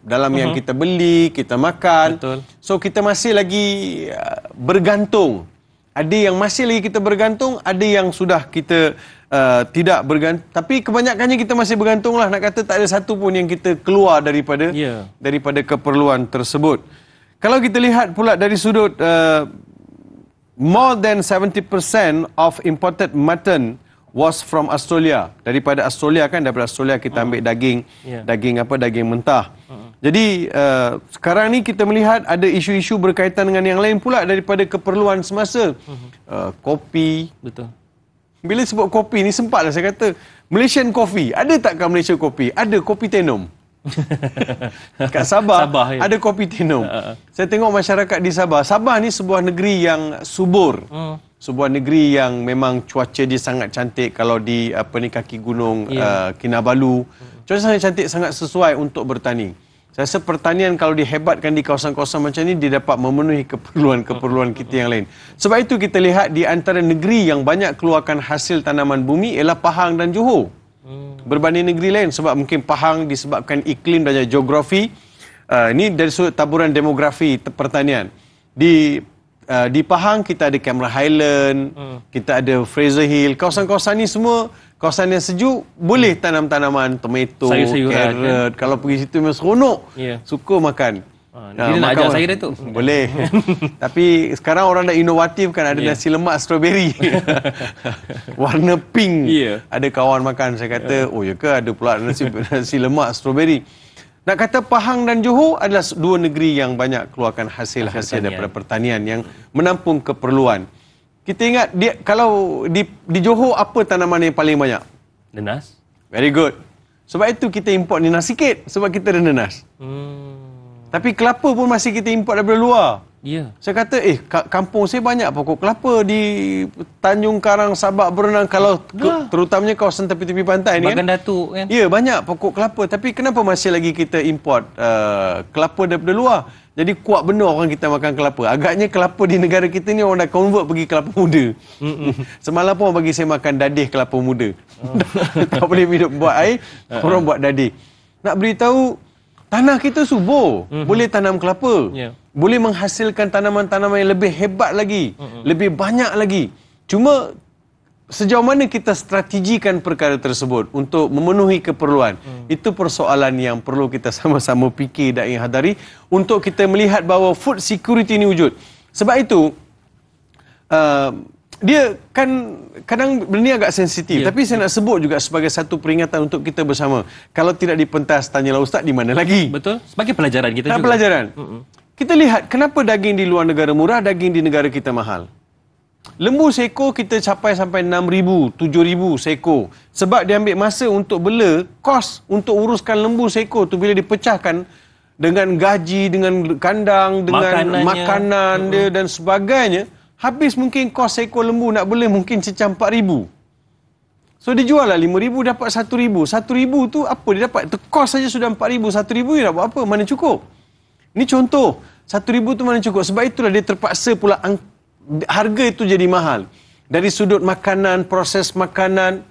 dalam yang kita beli, kita makan. Betul. So kita masih lagi bergantung. Ada yang masih lagi kita bergantung, ada yang sudah kita tidak bergantung. Tapi kebanyakannya kita masih bergantung lah. Nak kata tak ada satu pun yang kita keluar daripada keperluan tersebut. Kalau kita lihat pula dari sudut more than 70% of imported mutton was from Australia. Daripada Australia kita ambil daging mentah. Jadi sekarang ni kita melihat ada isu-isu berkaitan dengan yang lain pula daripada keperluan semasa. Kopi. Betul. Bila sebut kopi ni sempatlah saya kata Malaysian coffee. Ada tak kat Malaysia kopi? Ada, kopi Tenom. Kat Sabah ada kopi Tenom. Saya tengok masyarakat di Sabah. Sabah ni sebuah negeri yang subur. Sebuah negeri yang memang cuaca dia sangat cantik. Kalau di kaki gunung Kinabalu, cuaca sangat cantik, sangat sesuai untuk bertani. Saya rasa pertanian kalau dihebatkan di kawasan-kawasan macam ni, dia dapat memenuhi keperluan-keperluan kita yang lain. Sebab itu kita lihat di antara negeri yang banyak keluarkan hasil tanaman bumi ialah Pahang dan Johor. Berbanding negeri lain, sebab mungkin Pahang disebabkan iklim dan geografi. Ini dari sudut taburan demografi pertanian. Di Pahang kita ada Cameron Highland, kita ada Fraser Hill. Kawasan-kawasan ni semua kawasan yang sejuk, boleh tanam tanaman tomato, carrot. Kalau pergi situ memang seronok. Suka makan. Dia nak ajar saya dah tu. Boleh. Tapi sekarang orang dah inovatif kan, ada nasi lemak strawberry. Warna pink. Ada kawan makan, saya kata, oh ya ke, ada pula nasi lemak strawberry. Nak kata Pahang dan Johor adalah dua negeri yang banyak keluarkan hasil-hasil daripada pertanian yang menampung keperluan. Kita ingat, kalau di Johor apa tanaman yang paling banyak? Nenas. Very good. Sebab itu kita import nenas sikit, sebab kita ada nenas. Tapi kelapa pun masih kita import daripada luar. Saya kata, kampung saya banyak pokok kelapa di Tanjung Karang, Sabak, Berenang. Kalau terutamanya kawasan tepi-tepi pantai ni kan. Bagan Datuk kan. Ya, banyak pokok kelapa. Tapi kenapa masih lagi kita import kelapa daripada luar? Jadi kuat benar orang kita makan kelapa. Agaknya kelapa di negara kita ni orang dah convert pergi kelapa muda. Semalam pun orang bagi saya makan dadih kelapa muda. Tak boleh minum buat air, orang buat dadih. Nak beritahu, tanah kita subur. Boleh tanam kelapa. Boleh menghasilkan tanaman-tanaman yang lebih hebat lagi. Lebih banyak lagi. Cuma sejauh mana kita strategikan perkara tersebut untuk memenuhi keperluan. Itu persoalan yang perlu kita sama-sama fikir dan hadari untuk kita melihat bahawa food security ini wujud. Sebab itu, dia kan kadang benda ni agak sensitif. Tapi saya nak sebut juga sebagai satu peringatan untuk kita bersama. Kalau tidak dipentas, tanyalah Ustaz, di mana lagi? Betul. Sebagai pelajaran kita juga. Pelajaran. Kita lihat kenapa daging di luar negara murah, daging di negara kita mahal. Lembu seekor kita sampai 6,000, 7,000 seekor. Sebab dia ambil masa untuk bela, kos untuk uruskan lembu seekor tu bila dipecahkan dengan gaji, dengan kandang, dengan makanan dia dan sebagainya, habis mungkin kos seekor lembu nak bela mungkin cecah 4,000. So dia jual lah 5,000, dapat 1,000. 1,000 tu apa dia dapat? Kos saja sudah 4,000. 1,000 dia nak buat apa? Mana cukup? Ini contoh. 1,000 tu mana cukup? Sebab itulah dia terpaksa pula harga itu jadi mahal. Dari sudut makanan, proses makanan.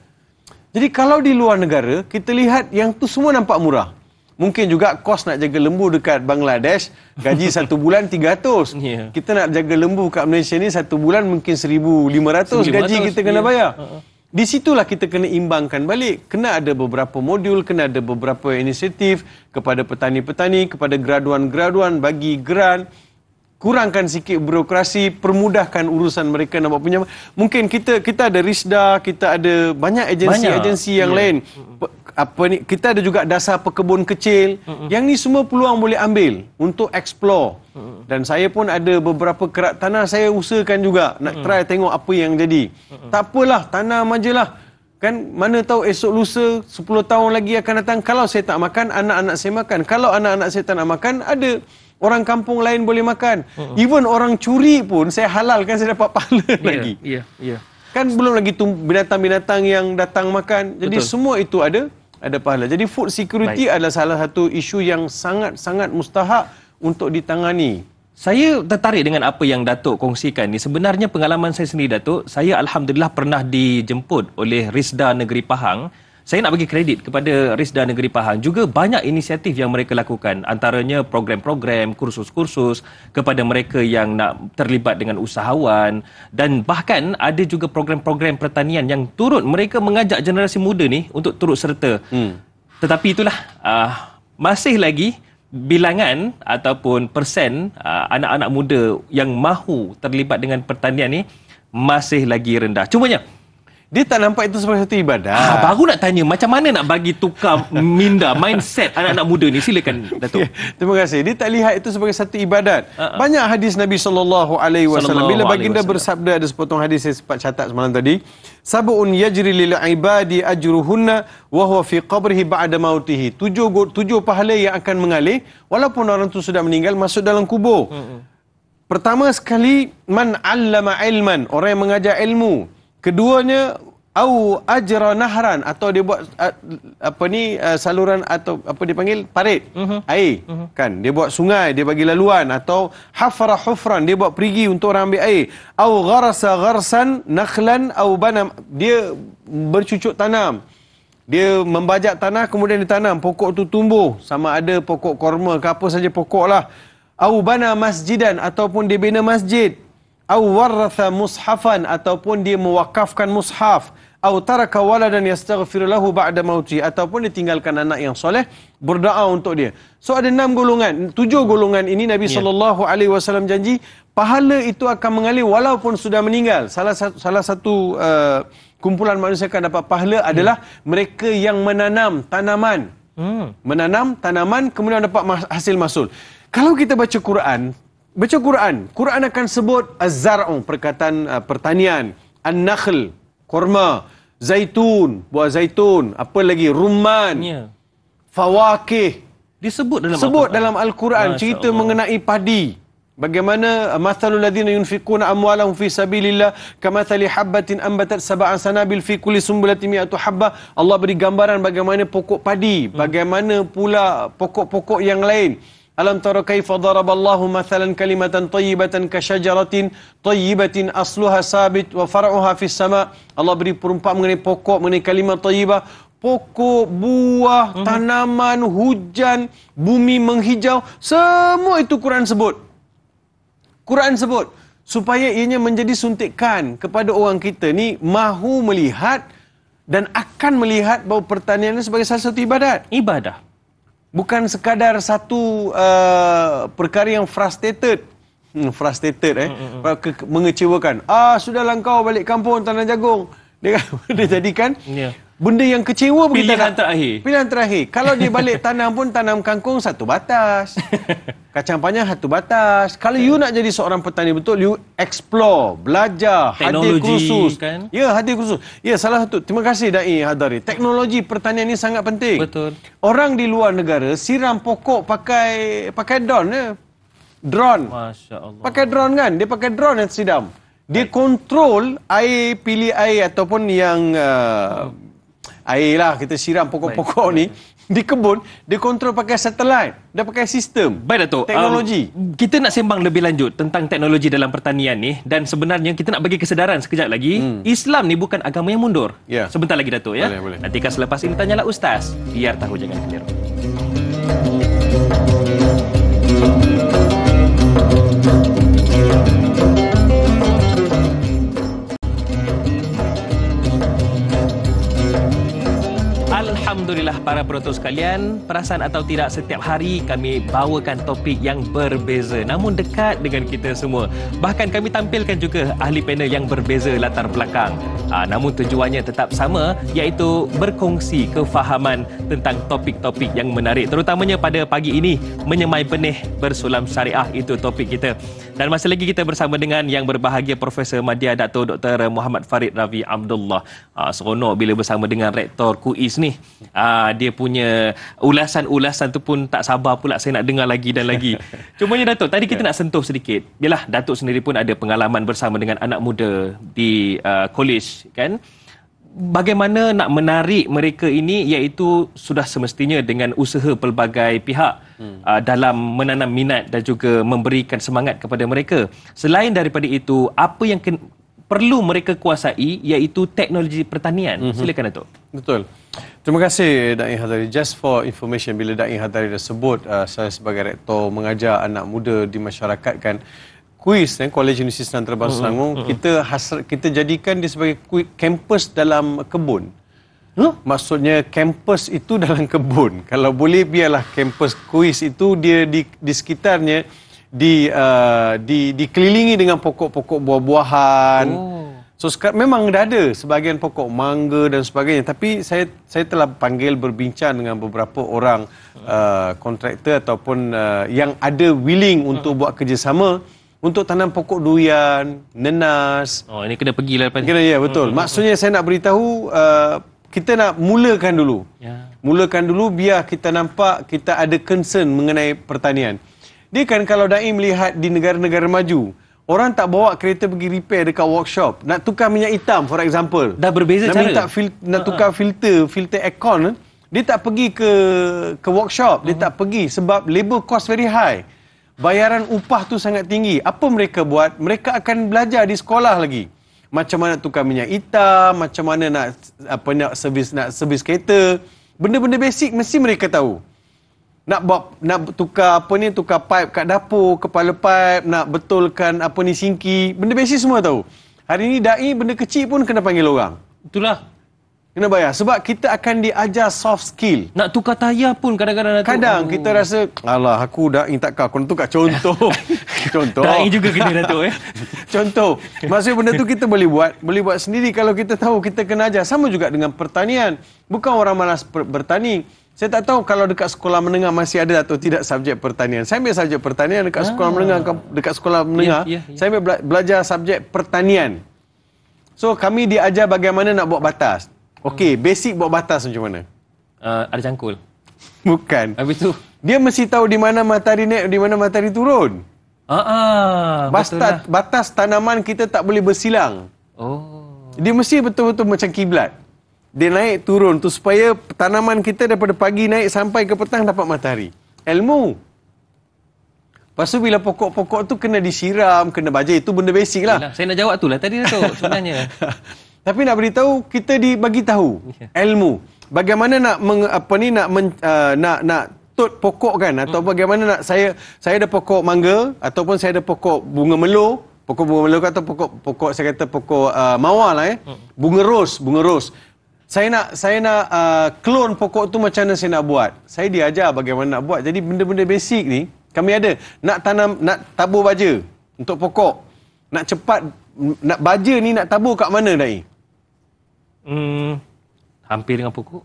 Jadi kalau di luar negara, kita lihat yang tu semua nampak murah. Mungkin juga kos nak jaga lembu dekat Bangladesh, gaji 1 bulan 300. Kita nak jaga lembu kat Malaysia ni 1 bulan mungkin 1,500 gaji kita kena bayar. Di situlah kita kena imbangkan balik. Kena ada beberapa modul, kena ada beberapa inisiatif kepada petani-petani, kepada graduan-graduan, bagi grant. Kurangkan sikit birokrasi, permudahkan urusan mereka nak buat punya. Mungkin kita ada RISDA, kita ada banyak agensi-agensi yang lain. Kita ada juga dasar pekebun kecil. Yang ni semua peluang boleh ambil untuk explore. Dan saya pun ada beberapa kerak tanah saya usahakan juga nak try tengok apa yang jadi. Tak apalah, tanam ajalah. Kan mana tahu esok lusa 10 tahun lagi akan datang, kalau saya tak makan, anak-anak saya makan. Kalau anak-anak saya tak nak makan, ada orang kampung lain boleh makan. Even orang curi pun saya halalkan, saya dapat pahala lagi. Kan belum lagi binatang-binatang yang datang makan. Jadi semua itu ada pahala. Jadi food security adalah salah satu isu yang sangat-sangat mustahak untuk ditangani. Saya tertarik dengan apa yang Datuk kongsikan ni. Sebenarnya pengalaman saya sendiri, Datuk, saya alhamdulillah pernah dijemput oleh RISDA Negeri Pahang. Saya nak bagi kredit kepada RISDA Negeri Pahang. Juga banyak inisiatif yang mereka lakukan. Antaranya program-program, kursus-kursus kepada mereka yang nak terlibat dengan usahawan. Dan bahkan ada juga program-program pertanian yang turut mereka mengajak generasi muda ni untuk turut serta. Tetapi itulah, masih lagi bilangan ataupun persen anak-anak muda yang mahu terlibat dengan pertanian ni masih lagi rendah. Cumanya, dia tak nampak itu sebagai satu ibadat. Baru nak tanya, macam mana nak bagi tukar minda, mindset anak-anak muda ni? Silakan, Datuk. Terima kasih. Dia tak lihat itu sebagai satu ibadat. Banyak hadis Nabi SAW. Bila baginda bersabda, ada sepotong hadis saya sempat catat semalam tadi. Sab'un yajri lil ibadi ajruhunna wa huwa fi qabrihi ba'da mautihi. 7 pahala yang akan mengalir walaupun orang itu sudah meninggal, masuk dalam kubur. Pertama sekali, man 'allama ilman, orang yang mengajar ilmu. Keduanya, au ajra nahran, atau dia buat saluran, atau apa dipanggil, parit air, kan, dia buat sungai, dia bagi laluan, atau hafara hufran, dia buat perigi untuk orang ambil air, au gharasa gharsan nakhlan au banam, dia bercucuk tanam, dia membajak tanah kemudian ditanam, pokok tu tumbuh, sama ada pokok korma ke apa saja pokok lah, au bana masjidan, ataupun dia bina masjid, au waratha mushafan, ataupun dia mewakafkan mushaf, au taraka waladan yastaghfir lahu ba'da mauti, ataupun dia tinggalkan anak yang soleh berdoa untuk dia. So ada 6 golongan, 7 golongan ini Nabi SAW janji pahala itu akan mengalir walaupun sudah meninggal. Salah satu kumpulan manusia akan dapat pahala adalah mereka yang menanam tanaman. Menanam tanaman kemudian dapat hasil mahsul. Kalau kita baca Quran akan sebut az-zar'u, perkataan pertanian, an-nakhl, korma, zaitun, buah zaitun, apa lagi, rumman, fawakih, disebut dalam Al-Quran, cerita mengenai padi. Bagaimana mathalul ladzina yunfiquna amwalahum fi sabilillah kamathali habbatin ambatat sab'a sanabil fi kulli sumbulatin mi'atu habbah. Allah beri gambaran bagaimana pokok padi, bagaimana pula pokok-pokok yang lain. Alam tara kaifa daraballahu mathalan kalimatan tayyibatan ka syajaratin tayyibatin asluha sabit wa far'uha fis sama. Allah beri perumpamaan mengenai pokok, mengenai kalimat tayyibah, pokok, buah, tanaman, hujan, bumi menghijau, semua itu Quran sebut supaya ianya menjadi suntikan kepada orang kita ni mahu melihat dan akan melihat bahawa pertanian ini sebagai salah satu ibadah. Bukan sekadar satu perkara yang mengecewakan. Sudahlah kau balik kampung tanam jagung. Dia jadikan benda yang kecewa pilihan terakhir. Kalau dia balik tanam pun tanam kangkung satu batas. Kacang panjang satu batas. Kalau you nak jadi seorang petani betul, you explore, belajar, hadir kursus. Kan? Ya, hadir kursus. Ya, salah satu. Terima kasih Dai Hadari. Teknologi pertanian ini sangat penting. Betul. Orang di luar negara siram pokok pakai drone. Masya Allah. Pakai drone kan? Dia pakai drone yang siram. Dia kontrol air, pilih air ataupun yang air lah, kita siram pokok-pokok ni di kebun, dia kontrol pakai satelit, dia pakai sistem. Baik Datuk, teknologi. Kita nak sembang lebih lanjut tentang teknologi dalam pertanian ni, dan sebenarnya kita nak bagi kesedaran sekejap lagi, Islam ni bukan agama yang mundur. Sebentar lagi Datuk ya. Boleh. Nantikan selepas ini Tanyalah Ustaz, biar tahu jangan keliru. Alhamdulillah para penonton sekalian, perasan atau tidak, setiap hari kami bawakan topik yang berbeza namun dekat dengan kita semua. Bahkan kami tampilkan juga ahli panel yang berbeza latar belakang. Namun tujuannya tetap sama, iaitu berkongsi kefahaman tentang topik-topik yang menarik. Terutamanya pada pagi ini, menyemai benih bersulam syariah, itu topik kita. Dan masih lagi kita bersama dengan yang berbahagia Profesor Madya Dato' Dr. Muhammad Farid Ravi Abdullah. Seronok bila bersama dengan Rektor KUIS ni. Dia punya ulasan-ulasan tu pun tak sabar pula saya nak dengar lagi dan lagi. Cumanya Datuk, tadi kita nak sentuh sedikit. Yalah, Datuk sendiri pun ada pengalaman bersama dengan anak muda di college kan. Bagaimana nak menarik mereka ini, iaitu sudah semestinya dengan usaha pelbagai pihak dalam menanam minat dan juga memberikan semangat kepada mereka. Selain daripada itu, apa yang perlu mereka kuasai iaitu teknologi pertanian. Silakan Datuk. Betul. Terima kasih Da'i Hadari. Just for information, bila Da'i Hadari dah sebut saya sebagai rektor mengajar anak muda di masyarakat kan, KUIS, College Universiti Islam Terbang Selangor, kita jadikan dia sebagai kampus dalam kebun. Maksudnya kampus itu dalam kebun. Kalau boleh biarlah kampus KUIS itu dia di sekitarnya dikelilingi dengan pokok-pokok buah-buahan. So memang dah ada sebahagian pokok mangga dan sebagainya, tapi saya telah panggil berbincang dengan beberapa orang kontraktor ataupun yang ada willing untuk buat kerjasama untuk tanam pokok durian, nenas. Ini kena pergi lah. Ya, betul. Maksudnya saya nak beritahu kita nak mulakan dulu. Mulakan dulu biar kita nampak kita ada concern mengenai pertanian. Dia kan kalau Da'i melihat di negara-negara maju, Orang tak bawa kereta pergi repair dekat workshop. Nak tukar minyak hitam, for example. Dah berbeza nak cara. Nak tukar filter aircon, dia tak pergi ke workshop. Dia tak pergi sebab labor cost very high. Bayaran upah tu sangat tinggi. Apa mereka buat? Mereka akan belajar di sekolah lagi. Macam mana tukar minyak hitam, macam mana nak servis kereta. Benda-benda basic mesti mereka tahu. Nak tukar tukar pipe kat dapur, kepala pipe, nak betulkan sinki, benda basic semua tahu. Hari ni dai benda kecil pun kena panggil orang. Itulah. Kena bayar sebab kita akan diajar soft skill. Nak tukar tayar pun kadang-kadang Kadang kita rasa, alah aku dai takkan aku nak tukar. Contoh. Dai juga kena Datuk Contoh. Maksudnya benda tu kita boleh buat sendiri kalau kita tahu, kita kena ajar. Sama juga dengan pertanian. Bukan orang malas bertani. Saya tak tahu kalau dekat sekolah menengah masih ada atau tidak subjek pertanian. Saya ambil subjek pertanian dekat sekolah menengah. Dekat sekolah menengah, saya ambil belajar subjek pertanian. So, kami diajar bagaimana nak buat batas. Okey, basic buat batas macam mana? Ada cangkul. Bukan. Habis tu? Dia mesti tahu di mana matahari naik, di mana matahari turun. Batas tanaman kita tak boleh bersilang. Dia mesti betul-betul macam kiblat. Dia naik turun tu supaya tanaman kita daripada pagi naik sampai ke petang dapat matahari. Ilmu. Lepas tu bila pokok-pokok tu kena disiram, kena baja, itu benda basic lah. Yalah, saya nak jawab tu lah tadi Datuk sebenarnya. Tapi nak beritahu, kita dibagi tahu ilmu. Bagaimana nak tut pokok kan, atau bagaimana nak saya ada pokok mangga ataupun saya ada pokok bunga melo, pokok bunga melo atau pokok saya kata pokok mawar lah bunga ros. Saya nak clone pokok tu macam mana saya nak buat. Saya diajar bagaimana nak buat. Jadi benda-benda basic ni kami ada. Nak tabur baja untuk pokok. Nak cepat, nak baja ni nak tabur kat mana Dai? Hampir dengan pokok.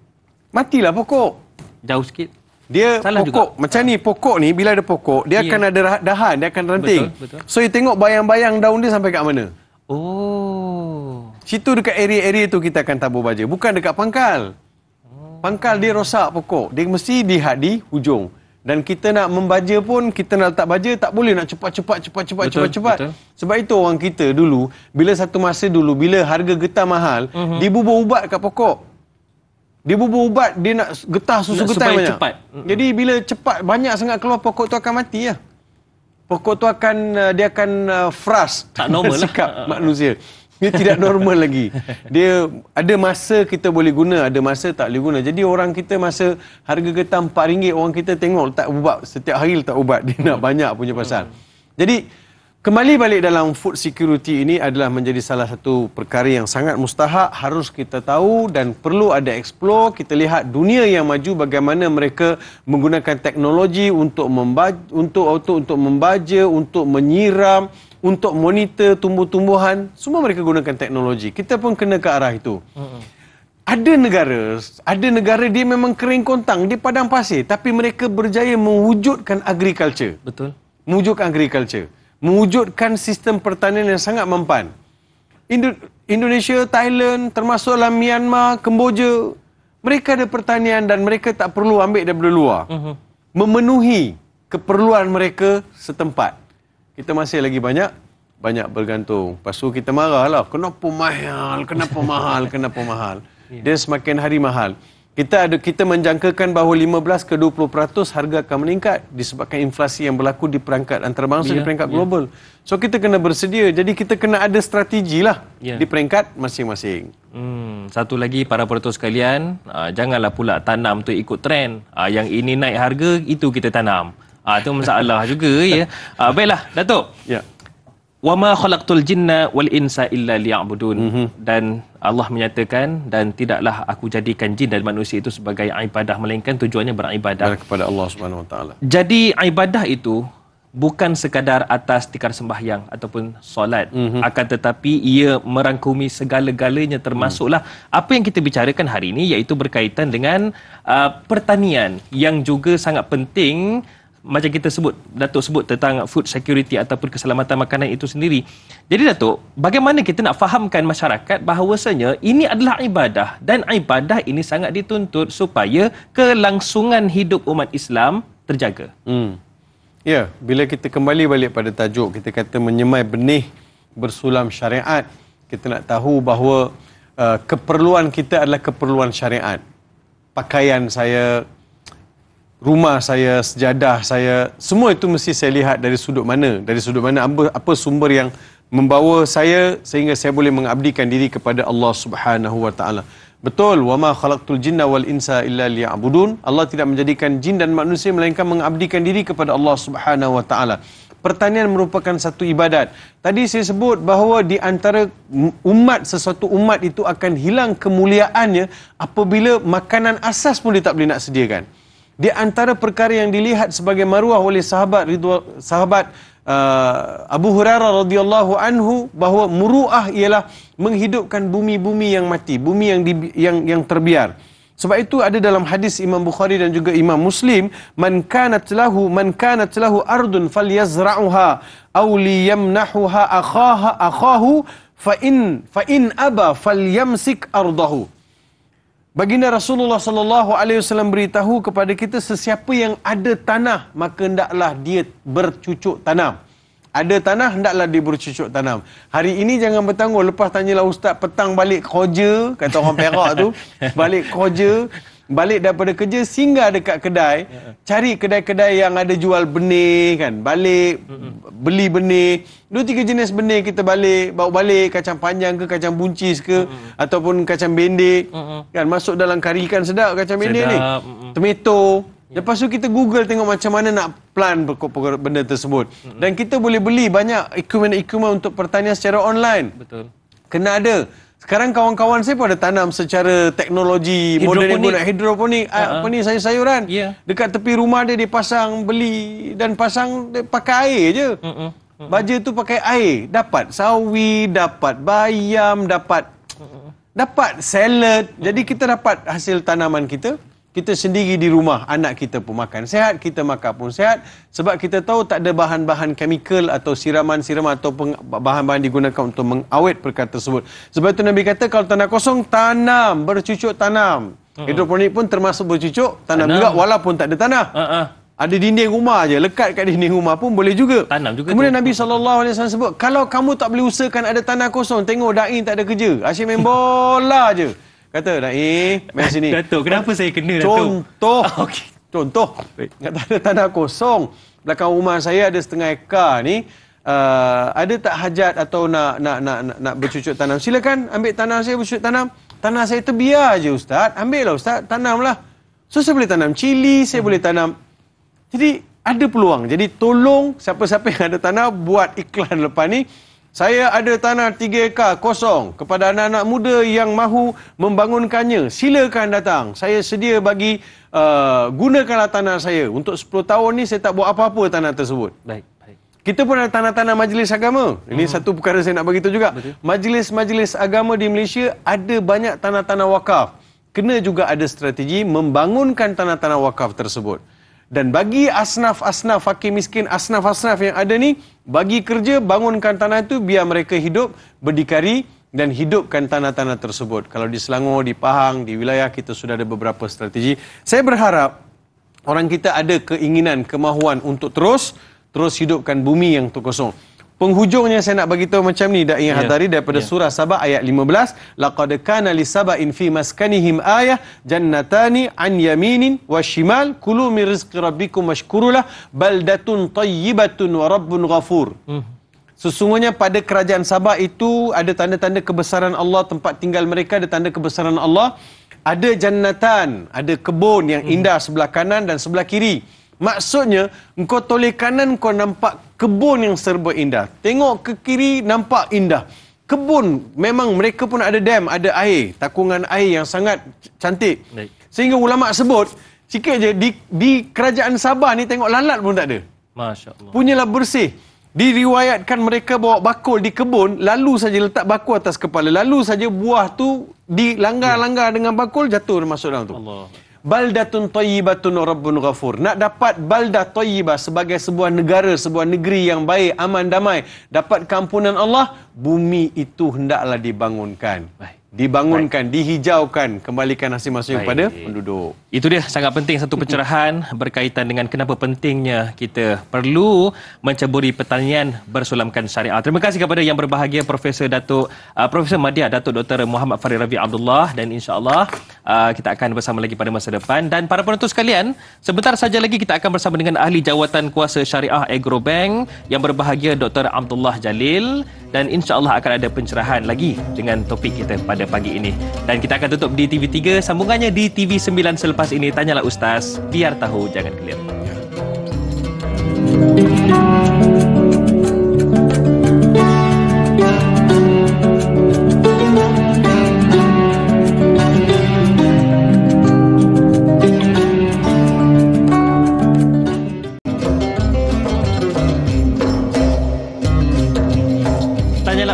Matilah pokok. Jauh sikit. Dia Salah pokok juga. Macam ni, pokok ni bila ada pokok, dia akan ada dahan, dia akan ranting. Betul. So you tengok bayang-bayang daun dia sampai kat mana. Situ dekat area-area tu kita akan tabur baja. Bukan dekat pangkal. Pangkal dia rosak pokok. Dia mesti di hujung. Dan kita nak membaja pun, kita nak letak baja, tak boleh nak cepat. Betul. Sebab itu orang kita dulu, bila satu masa dulu, bila harga getah mahal, dibubur ubat kat pokok. Dibubur ubat, dia nak getah, susu getah supaya banyak. cepat. Jadi bila cepat, banyak sangat keluar, pokok tu akan mati lah. Pokok tu dia akan frust. Tak normal lah. Sikap manusia. Dia tidak normal lagi. Dia ada masa kita boleh guna, ada masa tak boleh guna. Jadi orang kita masa harga getah RM4, orang kita tengok letak ubat, setiap hari letak ubat. Dia nak banyak punya pasal. Jadi kembali balik dalam food security ini adalah menjadi salah satu perkara yang sangat mustahak, harus kita tahu dan perlu ada explore. Kita lihat dunia yang maju bagaimana mereka menggunakan teknologi untuk membaja, untuk menyiram, untuk monitor tumbuh-tumbuhan. Semua mereka gunakan teknologi. Kita pun kena ke arah itu. Ada negara dia memang kering kontang, dia padang pasir, tapi mereka berjaya mewujudkan agriculture. Betul. Mewujudkan agriculture. Mewujudkan sistem pertanian yang sangat mempan. Indonesia, Thailand, termasuk dalam Myanmar, Kemboja, mereka ada pertanian dan mereka tak perlu ambil daripada luar. Memenuhi keperluan mereka setempat. Kita masih lagi banyak bergantung. Lepas tu kita marahlah, kenapa mahal? Dia semakin hari mahal. Kita menjangkakan bahawa 15 ke 20% harga akan meningkat disebabkan inflasi yang berlaku di peringkat antarabangsa, di peringkat global. So kita kena bersedia. Jadi kita kena ada strategi lah di peringkat masing-masing. Satu lagi para penonton sekalian, janganlah pula tanam tu ikut trend. Yang ini naik harga, itu kita tanam. Itu masalah juga ya. Baiklah Datuk. Ya. Wa ma khalaqtul jinna wal insa illa liya'budun. Dan Allah menyatakan, dan tidaklah aku jadikan jin dan manusia itu sebagai ibadah, melainkan tujuannya beribadah kepada Allah Subhanahu Wa Taala. Jadi ibadah itu bukan sekadar atas tikar sembahyang ataupun solat, akan tetapi ia merangkumi segala-galanya, termasuklah apa yang kita bicarakan hari ini, iaitu berkaitan dengan pertanian yang juga sangat penting. Macam kita Datuk sebut tentang food security ataupun keselamatan makanan itu sendiri. Jadi Datuk, bagaimana kita nak fahamkan masyarakat bahawasanya ini adalah ibadah, dan ibadah ini sangat dituntut supaya kelangsungan hidup umat Islam terjaga. Ya, bila kita kembali balik pada tajuk, kita kata menyemai benih bersulam syariat, kita nak tahu bahawa keperluan kita adalah keperluan syariat. Pakaian saya, rumah saya, sejadah saya, semua itu mesti saya lihat dari sudut mana. Dari sudut mana, apa sumber yang membawa saya sehingga saya boleh mengabdikan diri kepada Allah Subhanahu wa taala. Betul, wama khalaqtul jinna wal insa illa liya'budun. Allah tidak menjadikan jin dan manusia melainkan mengabdikan diri kepada Allah Subhanahu wa taala. Pertanian merupakan satu ibadat. Tadi saya sebut bahawa di antara sesuatu umat itu akan hilang kemuliaannya apabila makanan asas pun dia tak boleh nak sediakan. Di antara perkara yang dilihat sebagai maruah oleh sahabat Abu Hurairah radhiyallahu anhu bahawa muruah ialah menghidupkan bumi-bumi yang mati, bumi yang terbiar. Sebab itu ada dalam hadis Imam Bukhari dan juga Imam Muslim, man kanat lahu ardun falyazra'uha aw liyamnahuha akhahu fa in aba falyamsik ardahu. Baginda Rasulullah sallallahu alaihi wasallam beritahu kepada kita, sesiapa yang ada tanah maka hendaklah dia bercucuk tanam. Ada tanah hendaklah dia bercucuk tanam. Hari ini jangan bertanggung, lepas tanyalah ustaz petang balik kerja, kata orang Perak tu, balik kerja, balik daripada kerja singgah dekat kedai, cari kedai-kedai yang ada jual benih kan, balik beli benih, 2-3 jenis benih kita bawa balik, kacang panjang ke kacang buncis ke ataupun kacang bendik kan, masuk dalam kari ikan sedap kacang bendik ni, tomato. Lepas tu kita Google tengok macam mana nak plan benda tersebut. Dan kita boleh beli banyak equipment untuk pertanian secara online. Betul. Kena ada. Sekarang kawan-kawan saya pun ada tanam secara teknologi moden yang guna hidroponik, sayur-sayuran. Yeah. Dekat tepi rumah dia pasang, beli dan pasang pakai air je. Baja tu pakai air, dapat sawi, dapat bayam, dapat salad. Jadi kita dapat hasil tanaman kita. Kita sendiri di rumah, anak kita pun makan sihat, kita makan pun sihat. Sebab kita tahu tak ada bahan-bahan chemical atau siraman-siraman atau bahan-bahan digunakan untuk mengawet perkara tersebut. Sebab itu Nabi kata kalau tanah kosong, tanam, bercucuk tanam. Hidroponik pun termasuk bercucuk tanam juga walaupun tak ada tanah. Ada dinding rumah je, lekat kat dinding rumah pun boleh juga. Tanam juga. Kemudian Nabi SAW sebut, kalau kamu tak boleh usahakan ada tanah kosong, tengok Da'i tak ada kerja, asyik main bola je. Kata, Da'i, main sini. Datuk, kenapa saya kena, Datuk? Contoh. Tak ada tanah kosong. Belakang rumah saya ada setengah ekar ni. Ada tak hajat atau nak bercucuk tanam? Silakan ambil tanah saya bercucuk tanam. Tanah saya terbiar je Ustaz. Ambil lah Ustaz, tanamlah. So saya boleh tanam cili, saya boleh tanam. Jadi ada peluang. Jadi tolong siapa-siapa yang ada tanah buat iklan lepas ni. Saya ada tanah 3 ekar kosong. Kepada anak-anak muda yang mahu membangunkannya, silakan datang. Saya sedia bagi gunakanlah tanah saya. Untuk 10 tahun ni saya tak buat apa-apa tanah tersebut. Baik. Kita pun ada tanah-tanah majlis agama. Ini satu perkara saya nak beritahu juga. Majlis-majlis agama di Malaysia ada banyak tanah-tanah wakaf. Kena juga ada strategi membangunkan tanah-tanah wakaf tersebut. Dan bagi asnaf-asnaf, fakir miskin, asnaf-asnaf yang ada ni, bagi kerja, bangunkan tanah itu biar mereka hidup, berdikari dan hidupkan tanah-tanah tersebut. Kalau di Selangor, di Pahang, di wilayah kita sudah ada beberapa strategi. Saya berharap orang kita ada keinginan, kemahuan untuk terus hidupkan bumi yang terkosong. Penghujungnya saya nak bagi tahu macam ni, Da'i Hadari daripada surah Sabah ayat 15, laqad kana lisaba'in fi maskanihim ayah jannatani an yaminin wa shimal kulu min rizqi rabbikum washkurulah baldatun tayyibatun wa rabbun ghafur. Sesungguhnya pada kerajaan Sabah itu ada tanda-tanda kebesaran Allah, tempat tinggal mereka ada tanda kebesaran Allah. Ada jannatan, ada kebun yang indah sebelah kanan dan sebelah kiri. Maksudnya, engkau toleh kanan, kau nampak kebun yang serba indah. Tengok ke kiri, nampak indah. Kebun, memang mereka pun ada dam, ada air. Takungan air yang sangat cantik. Baik. Sehingga ulama' sebut, sikit je, di kerajaan Sabah ni tengok lalat pun tak ada. Masya Allah. Punyalah bersih. Diriwayatkan mereka bawa bakul di kebun, lalu saja letak bakul atas kepala. Lalu saja buah tu dilanggar-langgar dengan bakul, jatuh masuk dalam tu. Allah. Baldatun tayyibatun rabbun ghafur. Nak dapat baldah tayyibah sebagai sebuah negara, sebuah negeri yang baik, aman, damai, dapat keampunan Allah, bumi itu hendaklah dibangunkan. Baik. dibangunkan, dihijaukan, kembalikan masing-masing kepada penduduk. Itu dia sangat penting satu pencerahan berkaitan dengan kenapa pentingnya kita perlu menceburi pertanian bersulamkan syariah. Terima kasih kepada yang berbahagia Profesor Madya Datuk Dr. Muhammad Farid Ravi Abdullah, dan insya-Allah kita akan bersama lagi pada masa depan. Dan para penonton sekalian, sebentar saja lagi kita akan bersama dengan ahli jawatan kuasa syariah Agrobank yang berbahagia Dr. Abdullah Jalil, dan insya-Allah akan ada pencerahan lagi dengan topik kita pada pagi ini. Dan kita akan tutup di TV3, sambungannya di TV9 selepas ini. Tanyalah Ustaz, biar tahu jangan keliru.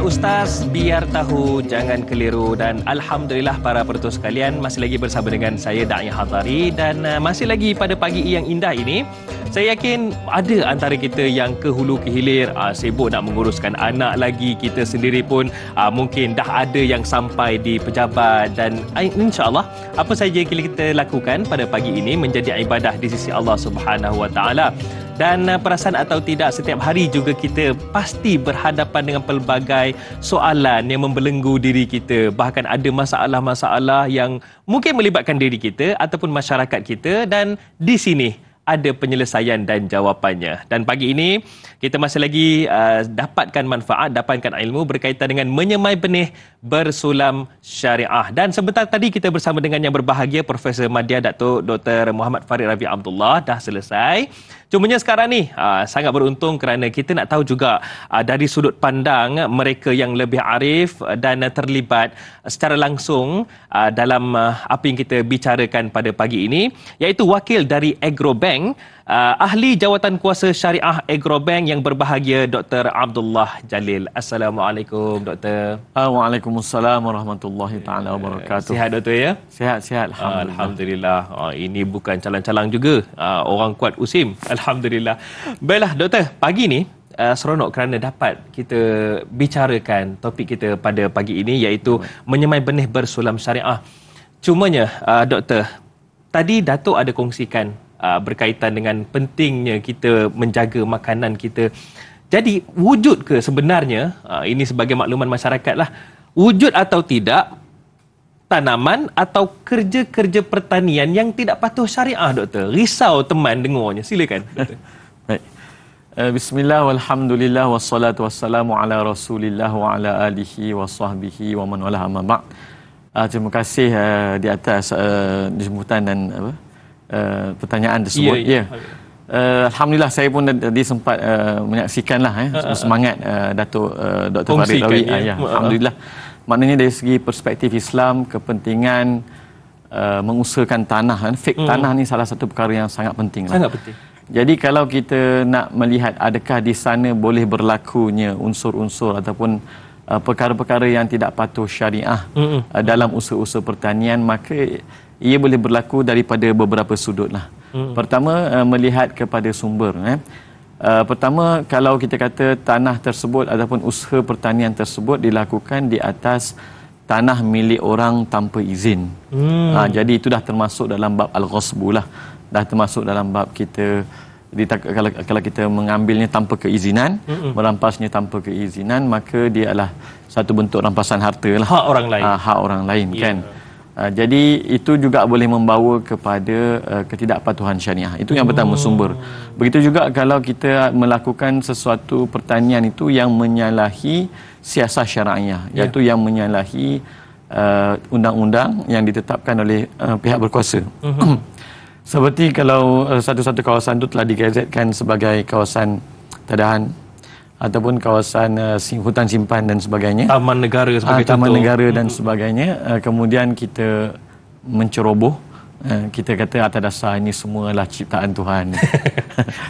Ustaz, biar tahu jangan keliru. Dan alhamdulillah para penonton sekalian, masih lagi bersama dengan saya Da'i Hatari, dan masih lagi pada pagi yang indah ini. Saya yakin ada antara kita yang ke hulu ke hilir, sibuk nak menguruskan anak lagi. Kita sendiri pun mungkin dah ada yang sampai di pejabat, dan insya-Allah apa saja yang kita lakukan pada pagi ini menjadi ibadah di sisi Allah Subhanahu Wa Taala. Dan perasan atau tidak, setiap hari juga kita pasti berhadapan dengan pelbagai soalan yang membelenggu diri kita. Bahkan ada masalah-masalah yang mungkin melibatkan diri kita ataupun masyarakat kita, dan di sini ada penyelesaian dan jawapannya. Dan pagi ini kita masih lagi dapatkan manfaat, dapatkan ilmu berkaitan dengan menyemai benih bersulam syariah. Dan sebentar tadi kita bersama dengan yang berbahagia Profesor Madya Datuk Dr. Muhammad Farid Ravi Abdullah dah selesai. Cumanya sekarang ni sangat beruntung kerana kita nak tahu juga dari sudut pandang mereka yang lebih arif dan terlibat secara langsung dalam apa yang kita bicarakan pada pagi ini, iaitu wakil dari Agrobank, ahli jawatan kuasa syariah Agrobank yang berbahagia Dr. Abdullah Jalil. Assalamualaikum Doktor. Waalaikumsalam warahmatullahi taala wabarakatuh. Sihat Doktor ya? Sihat. Alhamdulillah. Ini bukan calang-calang juga. Orang kuat usim. Alhamdulillah. Baiklah Doktor, pagi ni seronok kerana dapat kita bicarakan topik kita pada pagi ini, iaitu menyemai benih bersulam syariah. Cumanya Doktor, tadi Datuk ada kongsikan berkaitan dengan pentingnya kita menjaga makanan kita. Jadi wujud ke sebenarnya, ini sebagai makluman masyarakat lah, wujud atau tidak tanaman atau kerja-kerja pertanian yang tidak patuh syariah, Doktor? Risau teman dengarnya. Silakan Doktor. Baik. Bismillah, walhamdulillah, wassalatu wassalamu ala rasulillah wa ala alihi wa sahbihi wa man wala amma ba'd. Terima kasih di atas jemputan dan pertanyaan tersebut. Ya. Alhamdulillah saya pun tadi sempat menyaksikanlah semangat Datuk Dr. Farid Ravi. Alhamdulillah. Maknanya dari segi perspektif Islam, kepentingan mengusahakan tanah, tanah ni salah satu perkara yang sangat penting. Sangat penting. Jadi kalau kita nak melihat adakah di sana boleh berlakunya unsur-unsur ataupun perkara-perkara yang tidak patuh syariah dalam usaha-usaha pertanian, maka ia boleh berlaku daripada beberapa sudut lah. Pertama, melihat kepada sumber. Pertama, kalau kita kata tanah tersebut ataupun usaha pertanian tersebut dilakukan di atas tanah milik orang tanpa izin. Jadi itu dah termasuk dalam bab al-ghasbu lah. Dah termasuk dalam bab kita kalau kita mengambilnya tanpa keizinan, merampasnya tanpa keizinan, maka dia adalah satu bentuk rampasan harta lah. Hak orang lain. Hak orang lain, kan. Jadi itu juga boleh membawa kepada ketidakpatuhan syariah. Itu yang pertama, sumber. Begitu juga kalau kita melakukan sesuatu pertanian itu yang menyalahi siasat syariah, iaitu yang menyalahi undang-undang yang ditetapkan oleh pihak berkuasa. Seperti kalau satu-satu kawasan itu telah digazetkan sebagai kawasan tadahan ataupun kawasan hutan simpan dan sebagainya, taman negara sebagai taman contoh. negara dan sebagainya, kemudian kita menceroboh, kita kata atas dasar ini semualah ciptaan Tuhan.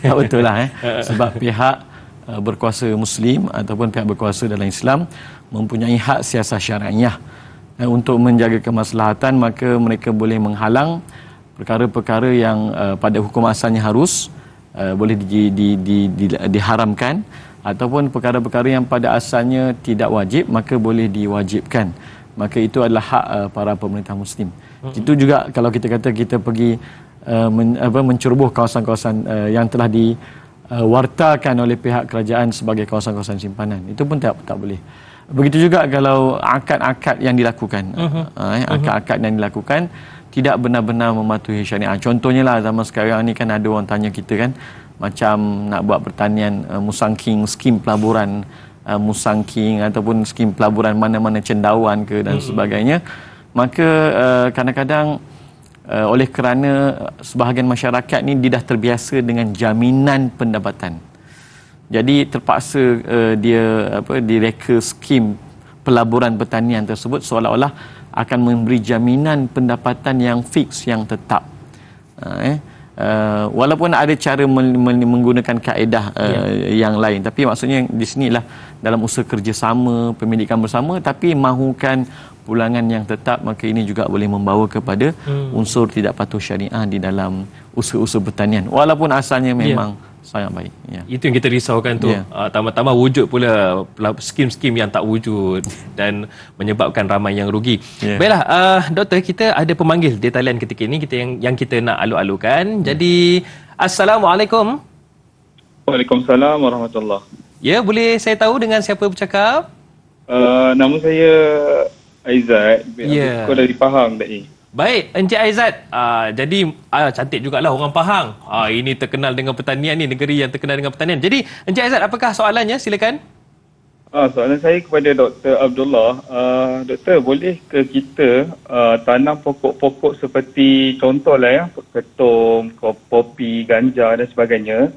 Tak betul lah. Sebab pihak berkuasa Muslim ataupun pihak berkuasa dalam Islam mempunyai hak siasat syariah untuk menjaga kemaslahatan, maka mereka boleh menghalang perkara-perkara yang pada hukum asalnya harus boleh diharamkan, ataupun perkara-perkara yang pada asalnya tidak wajib maka boleh diwajibkan. maka itu adalah hak para pemerintah muslim. Itu juga kalau kita kata kita pergi menceroboh kawasan-kawasan yang telah diwartakan oleh pihak kerajaan sebagai kawasan-kawasan simpanan, itu pun tak boleh. Begitu juga kalau akad-akad yang dilakukan, akad-akad yang dilakukan tidak benar-benar mematuhi syariah. Contohnya lah zaman sekarang ni kan ada orang tanya kita kan, macam nak buat pertanian musangking, skim pelaburan musangking ataupun skim pelaburan mana-mana cendawan ke dan sebagainya. Maka kadang-kadang oleh kerana sebahagian masyarakat ni dia dah terbiasa dengan jaminan pendapatan. Jadi terpaksa dia direka skim pelaburan pertanian tersebut seolah-olah akan memberi jaminan pendapatan yang fix, yang tetap. Walaupun ada cara menggunakan kaedah yang lain, tapi maksudnya di sinilah dalam usaha kerjasama, pemilikan bersama, tapi mahukan pulangan yang tetap, maka ini juga boleh membawa kepada unsur tidak patuh syariah di dalam usaha-usaha pertanian walaupun asalnya memang sangat baik. Itu yang kita risaukan tu. Tambah-tambah wujud pula skim-skim yang tak wujud dan menyebabkan ramai yang rugi. Baiklah, doktor, kita ada pemanggil di talian ketika ini yang kita nak alu-alukan. Jadi, Assalamualaikum. Waalaikumsalam warahmatullahi. Ya, boleh saya tahu dengan siapa bercakap? Nama saya Aizat. Aku dari Pahang tadi. Baik, Encik Aizat. Jadi cantik jugalah orang Pahang. Ini terkenal dengan pertanian ni, negeri yang terkenal dengan pertanian. Jadi Encik Aizat, apakah soalannya? Silakan. Soalan saya kepada Dr. Abdullah. Doktor, boleh ke kita tanam pokok-pokok seperti contohlah ketum, kopi, ganja dan sebagainya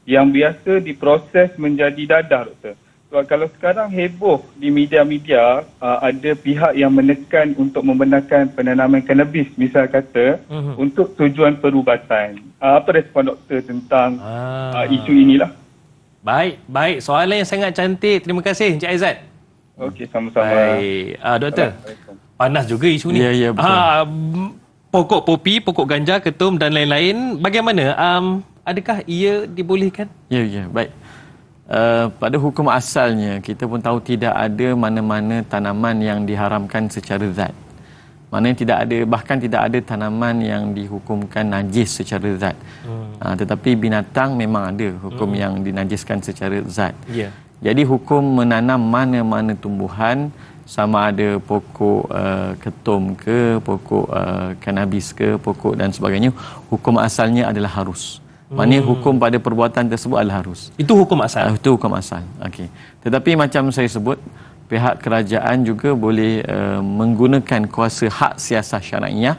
yang biasa diproses menjadi dadah, doktor? So, kalau sekarang heboh di media-media, ada pihak yang menekan untuk membenarkan penanaman kanabis, misal kata, untuk tujuan perubatan. Apa respon doktor tentang isu inilah? Baik. Soalan yang sangat cantik. Terima kasih, Encik Aizat. Okey, sama-sama. Baik. Doktor, panas juga isu ni. Ya, betul. Pokok popi, pokok ganja, ketum dan lain-lain. Bagaimana? Adakah ia dibolehkan? Ya, baik. Pada hukum asalnya, kita pun tahu tidak ada mana-mana tanaman yang diharamkan secara zat. Maknanya tidak ada, bahkan tidak ada tanaman yang dihukumkan najis secara zat. Tetapi binatang memang ada hukum yang dinajiskan secara zat. Jadi hukum menanam mana-mana tumbuhan, sama ada pokok ketum ke, pokok kanabis ke, pokok dan sebagainya, hukum asalnya adalah harus. Maknanya hukum pada perbuatan tersebut adalah harus. Itu hukum asal? Itu hukum asal. Okey. Tetapi macam saya sebut, pihak kerajaan juga boleh menggunakan kuasa hak siasah syar'iyyah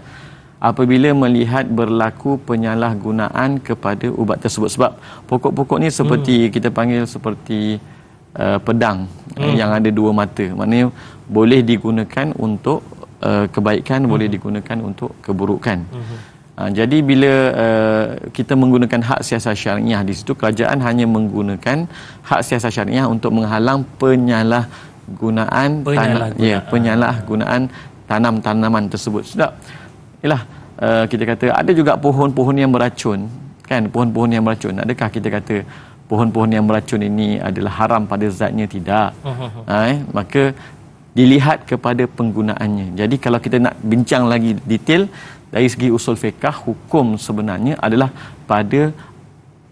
apabila melihat berlaku penyalahgunaan kepada ubat tersebut. Sebab pokok-pokok ni seperti kita panggil seperti pedang yang ada dua mata. Maknanya boleh digunakan untuk kebaikan, boleh digunakan untuk keburukan. Jadi bila kita menggunakan hak siasah syariah di situ, kerajaan hanya menggunakan hak siasah syariah untuk menghalang penyalahgunaan tanam-tanaman tersebut. Sebab kita kata ada juga pohon-pohon yang beracun, kan, pohon-pohon yang beracun. Adakah kita kata pohon-pohon yang beracun ini adalah haram pada zatnya? Tidak. Maka dilihat kepada penggunaannya. Jadi kalau kita nak bincang lagi detail dari segi usul fiqh, hukum sebenarnya adalah pada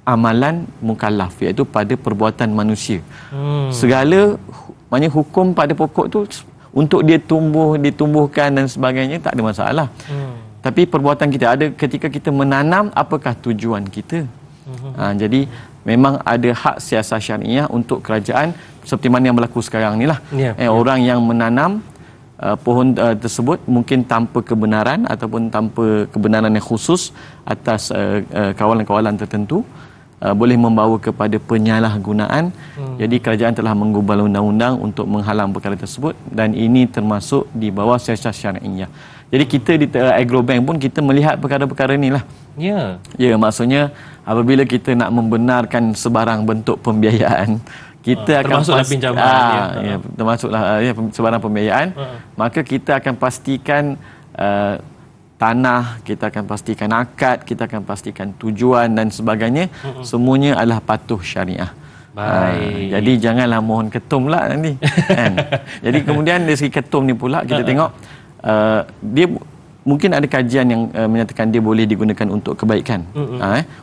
amalan mukallaf, iaitu pada perbuatan manusia. Segala, maknanya hukum pada pokok tu untuk dia ditumbuhkan dan sebagainya tak ada masalah. Tapi perbuatan kita ada ketika kita menanam, apakah tujuan kita? Jadi memang ada hak siasah syariah untuk kerajaan seperti mana yang berlaku sekarang ni lah. Orang yang menanam pohon tersebut mungkin tanpa kebenaran ataupun tanpa kebenaran yang khusus atas kawalan-kawalan tertentu, boleh membawa kepada penyalahgunaan. Jadi kerajaan telah mengubah undang-undang untuk menghalang perkara tersebut, dan ini termasuk di bawah siasat syariah. Jadi kita di Agrobank pun kita melihat perkara-perkara inilah. Ya, maksudnya apabila kita nak membenarkan sebarang bentuk pembiayaan, kita akan termasuklah pinjaman, termasuklah sebarang pembiayaan, maka kita akan pastikan tanah, kita akan pastikan akad, kita akan pastikan tujuan dan sebagainya, semuanya adalah patuh syariah. Baik. Jadi janganlah mohon ketum lah nanti. Kan? Jadi kemudian dari segi ketum ni pula kita tengok dia mungkin ada kajian yang menyatakan dia boleh digunakan untuk kebaikan.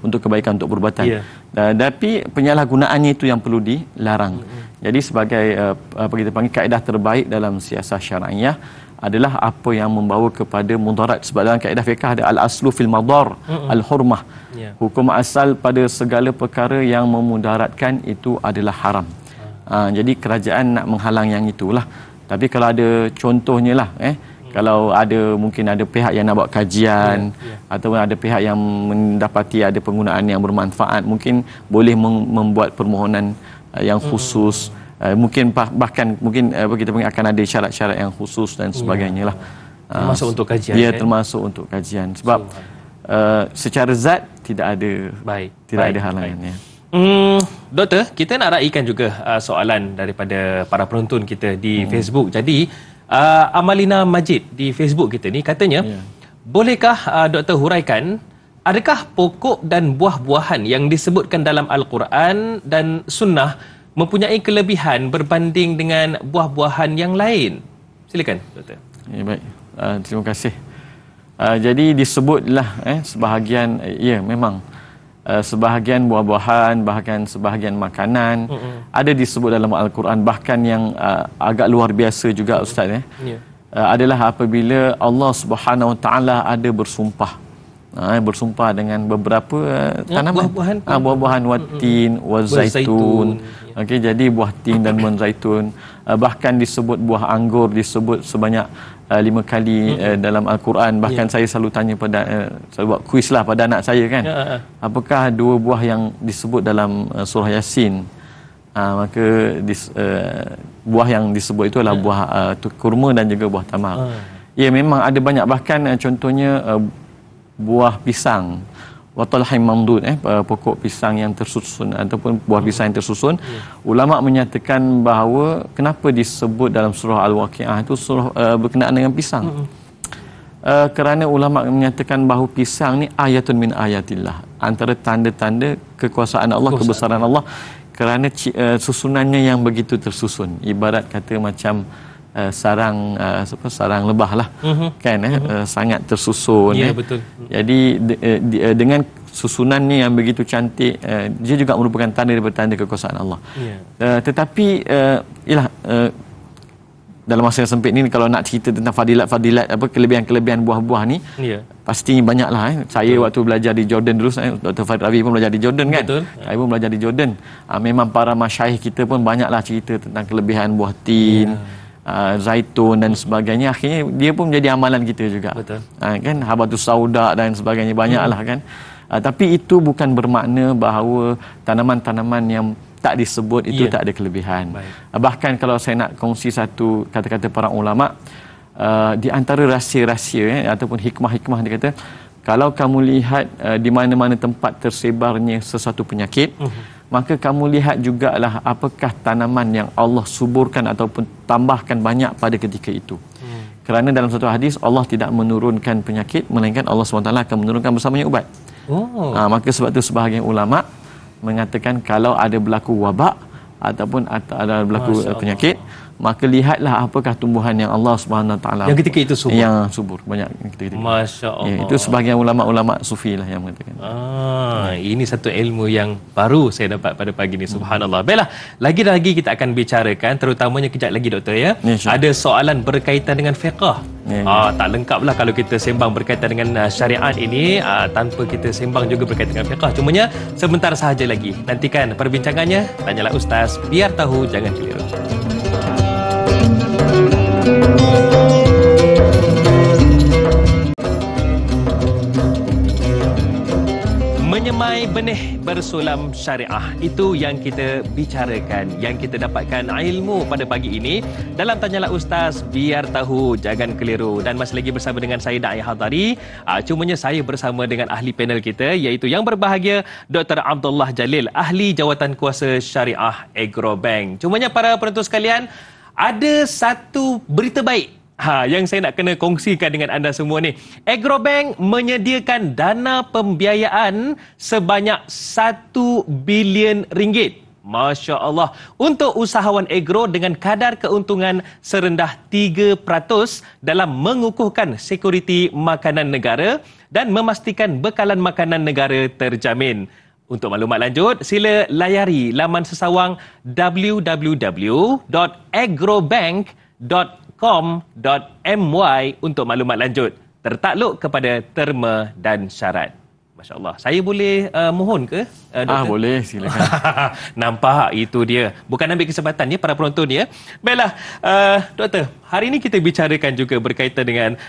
Untuk kebaikan, untuk perubatan. Yeah. Tapi penyalahgunaannya itu yang perlu dilarang. Jadi sebagai apa kita panggil kaedah terbaik dalam siasah syar'iyah adalah apa yang membawa kepada mudarat. Sebab dalam kaedah fiqh ada al-aslu fil madar, al-hurmah. Yeah. Hukum asal pada segala perkara yang memudaratkan itu adalah haram. Jadi kerajaan nak menghalang yang itulah. Tapi kalau ada contohnya lah, kalau ada mungkin ada pihak yang nak buat kajian ataupun ada pihak yang mendapati ada penggunaan yang bermanfaat, mungkin boleh membuat permohonan yang khusus. Mungkin bahkan mungkin apa kita panggil akan ada syarat-syarat yang khusus dan sebagainya lah. Termasuk untuk kajian. Ya, termasuk untuk kajian. Sebab secara zat tidak ada ada halangan. Ya. Doktor, kita nak raikan juga soalan daripada para penonton kita di Facebook. Jadi Amalina Majid di Facebook kita ni katanya, bolehkah doktor huraikan adakah pokok dan buah-buahan yang disebutkan dalam Al-Quran dan Sunnah mempunyai kelebihan berbanding dengan buah-buahan yang lain? Silakan doktor. Ya, baik. Terima kasih. Jadi disebutlah sebahagian memang sebahagian buah-buahan, bahkan sebahagian makanan ada disebut dalam Al-Quran, bahkan yang agak luar biasa juga Ustaz adalah apabila Allah Subhanahu Wa Taala ada bersumpah dengan beberapa tanaman, buah-buahan watin, wazaitun. Okey, jadi buah tin dan zaitun, bahkan disebut buah anggur disebut sebanyak 5 kali dalam Al-Quran. Bahkan saya selalu tanya selalu buat kuis lah pada anak saya kan, apakah 2 buah yang disebut dalam surah Yasin? Maka buah yang disebut itu adalah buah kurma dan juga buah tamar. Ya, memang ada banyak, bahkan contohnya buah pisang, watalhim mamdud, pokok pisang yang tersusun ataupun buah pisang yang tersusun. Ulama menyatakan bahawa kenapa disebut dalam surah Al-Waqiah itu surah berkenaan dengan pisang. Kerana ulama menyatakan bahawa pisang ni ayatun min ayatillah, antara tanda-tanda kekuasaan Allah, kebesaran Allah, kerana susunannya yang begitu tersusun, ibarat kata macam sarang lebah lah, kan sangat tersusun. Betul. Jadi dengan susunannya yang begitu cantik, dia juga merupakan tanda daripada tanda kekuasaan Allah. Tetapi dalam masa yang sempit ni, kalau nak cerita tentang fadilat kelebihan-kelebihan buah-buah ni, pastinya banyaklah. Saya waktu belajar di Jordan dulu, Dr. Farid Ravi pun belajar di Jordan kan. Betul. Saya pun belajar di Jordan. Memang para masyayikh kita pun banyaklah cerita tentang kelebihan buah tin, zaitun dan sebagainya. Akhirnya dia pun menjadi amalan kita juga. Betul. Kan habatus sauda dan sebagainya, banyaklah kan. Tapi itu bukan bermakna bahawa tanaman-tanaman yang tak disebut itu tak ada kelebihan. Bahkan kalau saya nak kongsi satu kata-kata para ulama, di antara rahsia-rahsia ataupun hikmah-hikmah, dia kata, kalau kamu lihat di mana-mana tempat tersebarnya sesuatu penyakit, maka kamu lihat jugalah apakah tanaman yang Allah suburkan ataupun tambahkan banyak pada ketika itu. Kerana dalam satu hadis, Allah tidak menurunkan penyakit, melainkan Allah SWT akan menurunkan bersamanya ubat. Maka sebab itu sebahagian ulama mengatakan kalau ada berlaku wabak ataupun ada berlaku penyakit, maka lihatlah apakah tumbuhan yang Allah Subhanahu Taala yang ketika itu subur. Yang subur banyak ketika itu. Masya-Allah. Itu sebahagian ulama-ulama sufi lah yang mengatakan. Ini satu ilmu yang baru saya dapat pada pagi ini. Subhanallah. Baiklah, lagi-lagi kita akan bicarakan, terutamanya kejap lagi doktor ya. Ada soalan berkaitan dengan fiqh. Tak lengkaplah kalau kita sembang berkaitan dengan syariat ini tanpa kita sembang juga berkaitan dengan fiqh. Cumanya sebentar sahaja lagi. Nantikan perbincangannya. Tanyalah Ustaz, biar tahu jangan keliru. Menyemai benih bersulam syariah, itu yang kita bicarakan, yang kita dapatkan ilmu pada pagi ini dalam Tanyalah Ustaz, biar tahu jangan keliru. Dan masih lagi bersama dengan saya Da'i Hadari. Cumanya saya bersama dengan ahli panel kita, iaitu yang berbahagia Dr. Abdullah Jalil, ahli jawatan kuasa syariah Agrobank. Cumanya para penonton sekalian, ada satu berita baik yang saya nak kena kongsikan dengan anda semua ni. Agrobank menyediakan dana pembiayaan sebanyak 1 bilion ringgit Masya Allah. Untuk usahawan agro dengan kadar keuntungan serendah 3% dalam mengukuhkan sekuriti makanan negara dan memastikan bekalan makanan negara terjamin. Untuk maklumat lanjut, sila layari laman sesawang www.agrobank.com.my untuk maklumat lanjut. Tertakluk kepada terma dan syarat. Masya Allah. Saya boleh mohon ke, Doktor? Boleh, silakan. Nampak, itu dia. Bukan ambil kesempatan ya, para penonton ya. Baiklah, Doktor, hari ini kita bicarakan juga berkaitan dengan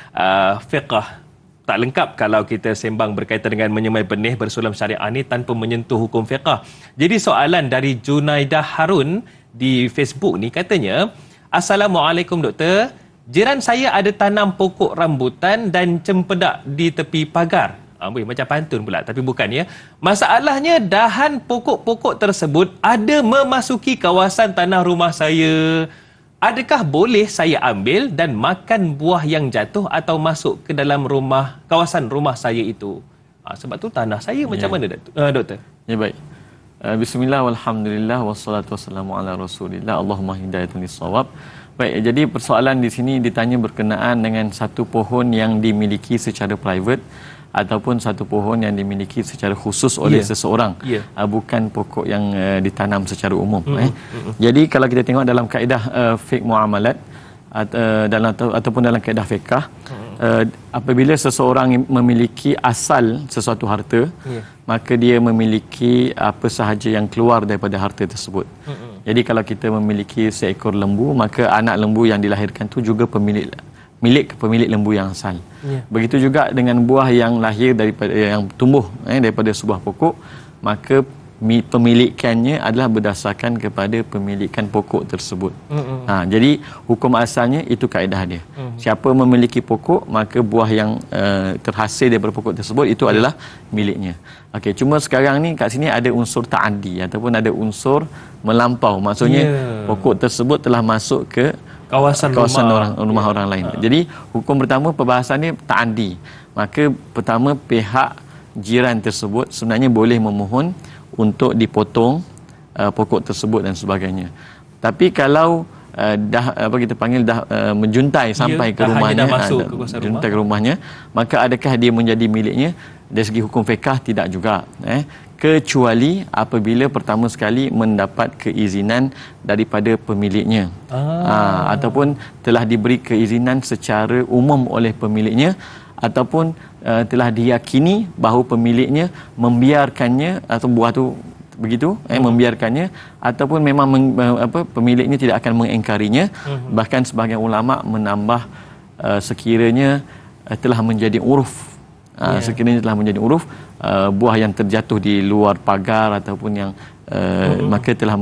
fiqh. Tak lengkap kalau kita sembang berkaitan dengan menyemai benih bersulam syariah ni tanpa menyentuh hukum fiqh. Jadi soalan dari Junaidah Harun di Facebook ni katanya, Assalamualaikum Doktor, jiran saya ada tanam pokok rambutan dan cempedak di tepi pagar. Macam pantun pula, tapi bukan ya. Masalahnya dahan pokok-pokok tersebut ada memasuki kawasan tanah rumah saya. Adakah boleh saya ambil dan makan buah yang jatuh atau masuk ke dalam kawasan rumah saya itu? Sebab tu tanah saya macam mana, Doktor? Ya, baik. Bismillah, walhamdulillah, wassalatu wassalamu ala rasulillah, Allahumma hidayatan lis-shawab. Baik, jadi persoalan di sini ditanya berkenaan dengan satu pohon yang dimiliki secara private ataupun satu pohon yang dimiliki secara khusus oleh seseorang, bukan pokok yang ditanam secara umum. Jadi kalau kita tengok dalam kaedah fiqh muamalat ataupun dalam kaedah fiqh, apabila seseorang memiliki asal sesuatu harta, maka dia memiliki apa sahaja yang keluar daripada harta tersebut. Jadi kalau kita memiliki seekor lembu, maka anak lembu yang dilahirkan tu juga milik lembu yang asal. Begitu juga dengan buah yang lahir daripada yang tumbuh daripada sebuah pokok, maka pemilikannya adalah berdasarkan kepada pemilikan pokok tersebut. Jadi hukum asalnya itu kaedah dia. Siapa memiliki pokok, maka buah yang terhasil daripada pokok tersebut itu adalah miliknya. Okey, cuma sekarang ni kat sini ada unsur ta'addi ataupun ada unsur melampau. Maksudnya pokok tersebut telah masuk ke kawasan rumah orang lain. Jadi hukum pertama perbahasannya ta'addi. Maka pertama pihak jiran tersebut sebenarnya boleh memohon untuk dipotong pokok tersebut dan sebagainya. Tapi kalau dah menjuntai sampai ke rumahnya, menjuntai ke rumahnya, maka adakah dia menjadi miliknya? Dari segi hukum fiqh tidak juga. Kecuali apabila pertama sekali mendapat keizinan daripada pemiliknya, ataupun telah diberi keizinan secara umum oleh pemiliknya, ataupun telah diyakini bahawa pemiliknya membiarkannya atau buah tu begitu, membiarkannya, ataupun memang pemiliknya tidak akan mengingkarinya. Bahkan sebahagian ulama menambah sekiranya telah menjadi uruf, sekiranya telah menjadi uruf, buah yang terjatuh di luar pagar ataupun yang maka telah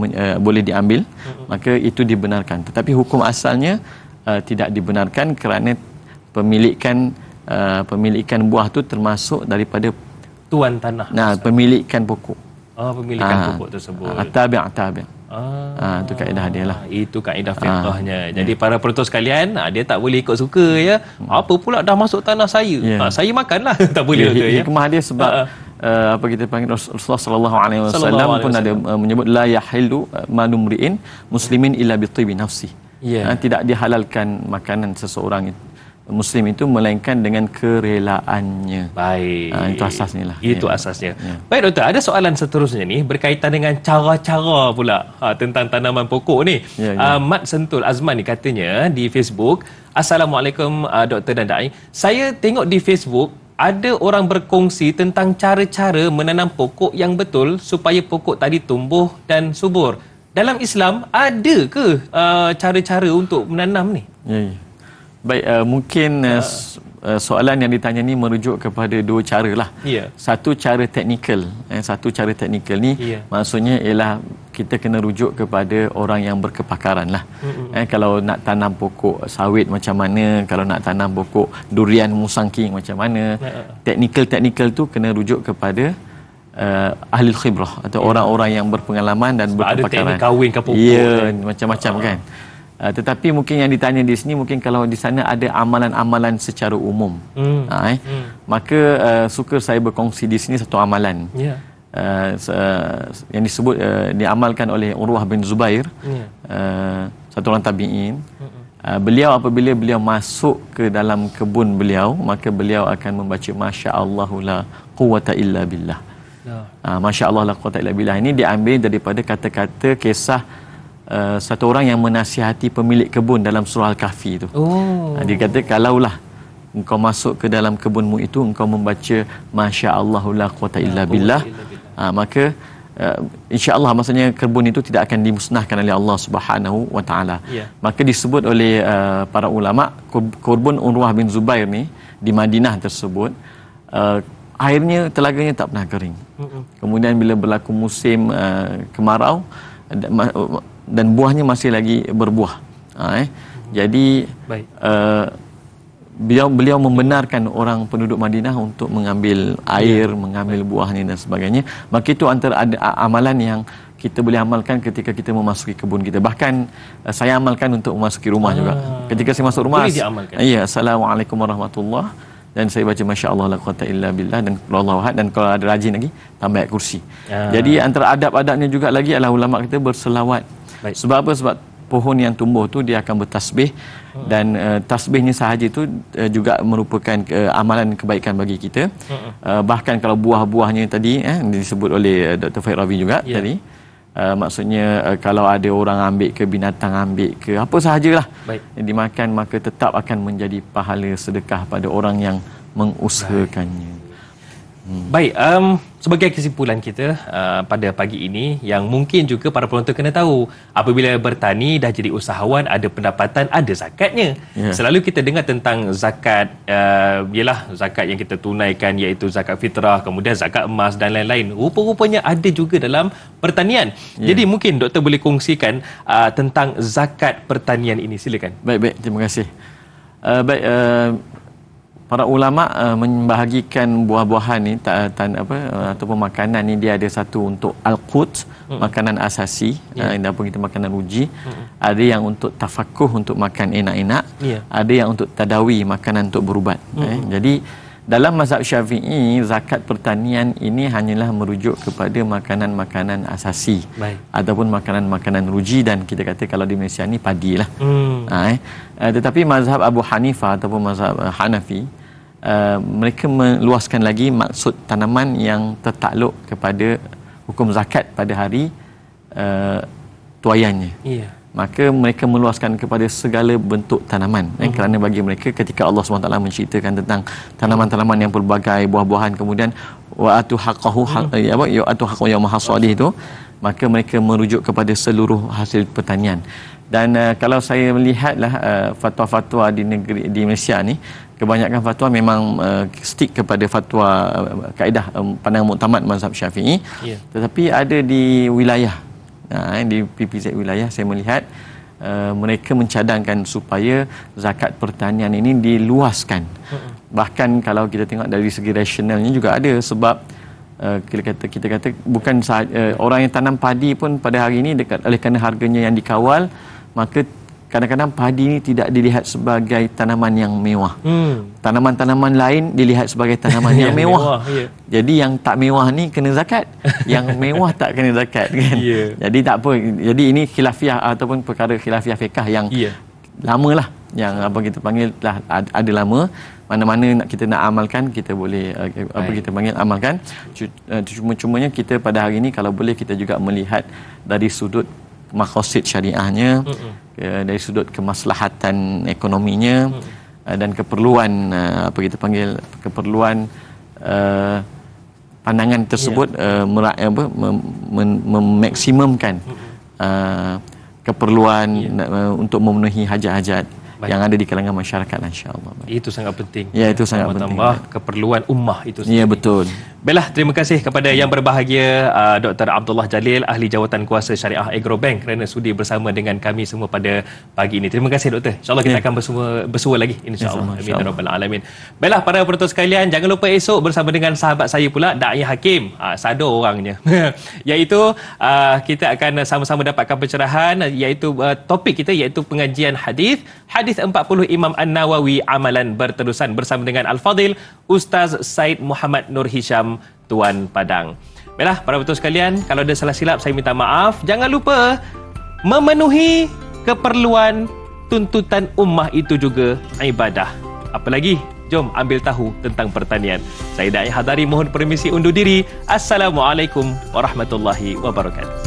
boleh diambil, maka itu dibenarkan. Tetapi hukum asalnya tidak dibenarkan kerana pemilikan buah tu termasuk daripada tuan tanah. Pemilikan pokok. Pemilikan pokok tersebut. Tabi'. Itu kaedah dia lah. Itu kaedah fiqhnya. Jadi para penonton sekalian, dia tak boleh ikut suka ya. Apa pula dah masuk tanah saya? Saya makanlah. Tak boleh tu ya. Hikmah dia sebab apa kita panggil Rasulullah sallallahu alaihi wasallam pun ada menyebut la yahillu malumri'in muslimin illa bi tibi nafsi. Tidak dihalalkan makanan seseorang Muslim itu melainkan dengan kerelaannya. Baik. Itu asasnya lah. Itu asasnya. Baik Doktor, ada soalan seterusnya ni berkaitan dengan cara-cara pula tentang tanaman pokok ni. Mat Sentul Azman ni katanya di Facebook, Assalamualaikum Doktor dan Da'i. Saya tengok di Facebook ada orang berkongsi tentang cara-cara menanam pokok yang betul supaya pokok tadi tumbuh dan subur. Dalam Islam ada ke cara-cara untuk menanam ni? Baik, mungkin soalan yang ditanya ni merujuk kepada dua cara lah. Satu cara teknikal. Satu cara teknikal ni maksudnya ialah kita kena rujuk kepada orang yang berkepakaran lah. Kalau nak tanam pokok sawit macam mana, kalau nak tanam pokok durian musangking macam mana, teknikal tu kena rujuk kepada ahli khibrah atau orang-orang yang berpengalaman dan berkepakaran. Ada teknik kahwin ke pokok. Macam-macam kan. Tetapi mungkin yang ditanya di sini, mungkin kalau di sana ada amalan-amalan secara umum, maka suka saya berkongsi di sini satu amalan. yang disebut diamalkan oleh Urwah bin Zubair, satu orang tabi'in. Beliau apabila beliau masuk ke dalam kebun beliau, maka beliau akan membaca masya-Allahu la quwwata illa billah. Masya-Allah la quwwata illa billah ini diambil daripada kata-kata kisah satu orang yang menasihati pemilik kebun dalam surah Al-Kahfi itu. Dia kata kalaulah engkau masuk ke dalam kebunmu itu engkau membaca masya-Allah la quwwata illa billah, maka insya-Allah maksudnya kebun itu tidak akan dimusnahkan oleh Allah Subhanahu wa taala. Maka disebut oleh para ulama kebun Urwah bin Zubair ni di Madinah tersebut airnya telaganya tak pernah kering. Kemudian bila berlaku musim kemarau dan buahnya masih lagi berbuah. Jadi beliau membenarkan orang penduduk Madinah untuk mengambil air, mengambil buahnya dan sebagainya. Maka itu antara amalan yang kita boleh amalkan ketika kita memasuki kebun kita. Bahkan saya amalkan untuk memasuki rumah juga. Ketika saya masuk rumah, ya, Assalamualaikum warahmatullahi, dan saya baca masya-Allah la quwwata illa billah dan Allahu ahad, dan kalau ada rajin lagi tambah ayat kursi. Jadi antara adab-adabnya juga lagi adalah ulama kita berselawat. Sebab apa? Sebab pohon yang tumbuh tu dia akan bertasbih, dan tasbihnya sahaja itu juga merupakan amalan kebaikan bagi kita. Bahkan kalau buah-buahnya tadi disebut oleh Dr. Faid Ravi juga tadi, maksudnya kalau ada orang ambil ke, binatang ambil ke, apa sahajalah yang dimakan, maka tetap akan menjadi pahala sedekah pada orang yang mengusahakannya. Baik, sebagai kesimpulan kita pada pagi ini, yang mungkin juga para penonton kena tahu, apabila bertani dah jadi usahawan, ada pendapatan, ada zakatnya. Selalu kita dengar tentang zakat, ialah zakat yang kita tunaikan, iaitu zakat fitrah, kemudian zakat emas dan lain-lain. Rupa-rupanya ada juga dalam pertanian. Jadi mungkin doktor boleh kongsikan tentang zakat pertanian ini, silakan. Baik, terima kasih. Para ulama membahagikan buah-buahan ni ataupun makanan ni, dia ada satu untuk al-qut, makanan asasi, ataupun kita makanan uji. Ada yang untuk tafakuh, untuk makan enak-enak. Ada yang untuk tadawi, makanan untuk berubat. Jadi dalam mazhab Syafi'i, zakat pertanian ini hanyalah merujuk kepada makanan-makanan asasi ataupun makanan-makanan ruji, dan kita kata kalau di Malaysia ni padi lah. Tetapi mazhab Abu Hanifah ataupun mazhab Hanafi, mereka meluaskan lagi maksud tanaman yang tertakluk kepada hukum zakat pada hari tuaiannya. Maka mereka meluaskan kepada segala bentuk tanaman. Kerana bagi mereka ketika Allah SWT menceritakan tentang tanaman-tanaman yang pelbagai, buah-buahan, kemudian wa'atu haqqahu yauma hasadih itu, maka mereka merujuk kepada seluruh hasil pertanian. Dan kalau saya melihatlah fatwa-fatwa di Malaysia ni, kebanyakan fatwa memang stick kepada fatwa kaedah pandangan muktamad mazhab Syafi'i. Tetapi ada di wilayah, di PPZ wilayah, saya melihat mereka mencadangkan supaya zakat pertanian ini diluaskan. Bahkan kalau kita tengok dari segi rasionalnya juga ada, sebab kita kata bukan orang yang tanam padi pun pada hari ini, oleh kerana harganya yang dikawal, maka kadang-kadang padi ini tidak dilihat sebagai tanaman yang mewah. Tanaman-tanaman lain dilihat sebagai tanaman yang mewah. Jadi yang tak mewah ni kena zakat, yang mewah tak kena zakat, kan? Jadi tak apa. Jadi ini khilafiah ataupun perkara khilafiah fiqh yang lama lah, yang apa kita panggil lah, ada lama. Mana-mana kita nak amalkan, kita boleh kita panggil amalkan. Cuma-cumanya kita pada hari ini kalau boleh kita juga melihat dari sudut maqasid syariahnya, dari sudut kemaslahatan ekonominya, dan keperluan keperluan pandangan tersebut, memaksimumkan keperluan untuk memenuhi hajat-hajat yang ada di kalangan masyarakat, insya-Allah. Itu sangat penting. Ya, itu sangat penting. Keperluan ummah itu sendiri. Ya, betul. Baiklah, terima kasih kepada yang berbahagia Dr. Abdullah Jalil, Ahli Jawatan Kuasa Syariah Agrobank, kerana sudi bersama dengan kami semua pada pagi ini. Terima kasih, Doktor. InsyaAllah kita akan bersua lagi. InsyaAllah. Amin ya rabbal alamin. Baiklah, para penonton sekalian, jangan lupa esok bersama dengan sahabat saya pula, Da'i Hakim. Sado orangnya. Iaitu kita akan sama-sama dapatkan pencerahan, iaitu topik kita iaitu pengajian hadis 40 Imam An-Nawawi amalan berterusan bersama dengan Al-Fadil Ustaz Said Muhammad Nur Hisham Tuan Padang. Baiklah, para betul sekalian, kalau ada salah silap saya minta maaf. Jangan lupa memenuhi keperluan tuntutan ummah itu juga ibadah. Apa lagi? Jom ambil tahu tentang pertanian. Saya Da'i Hadari mohon permisi undur diri. Assalamualaikum warahmatullahi wabarakatuh.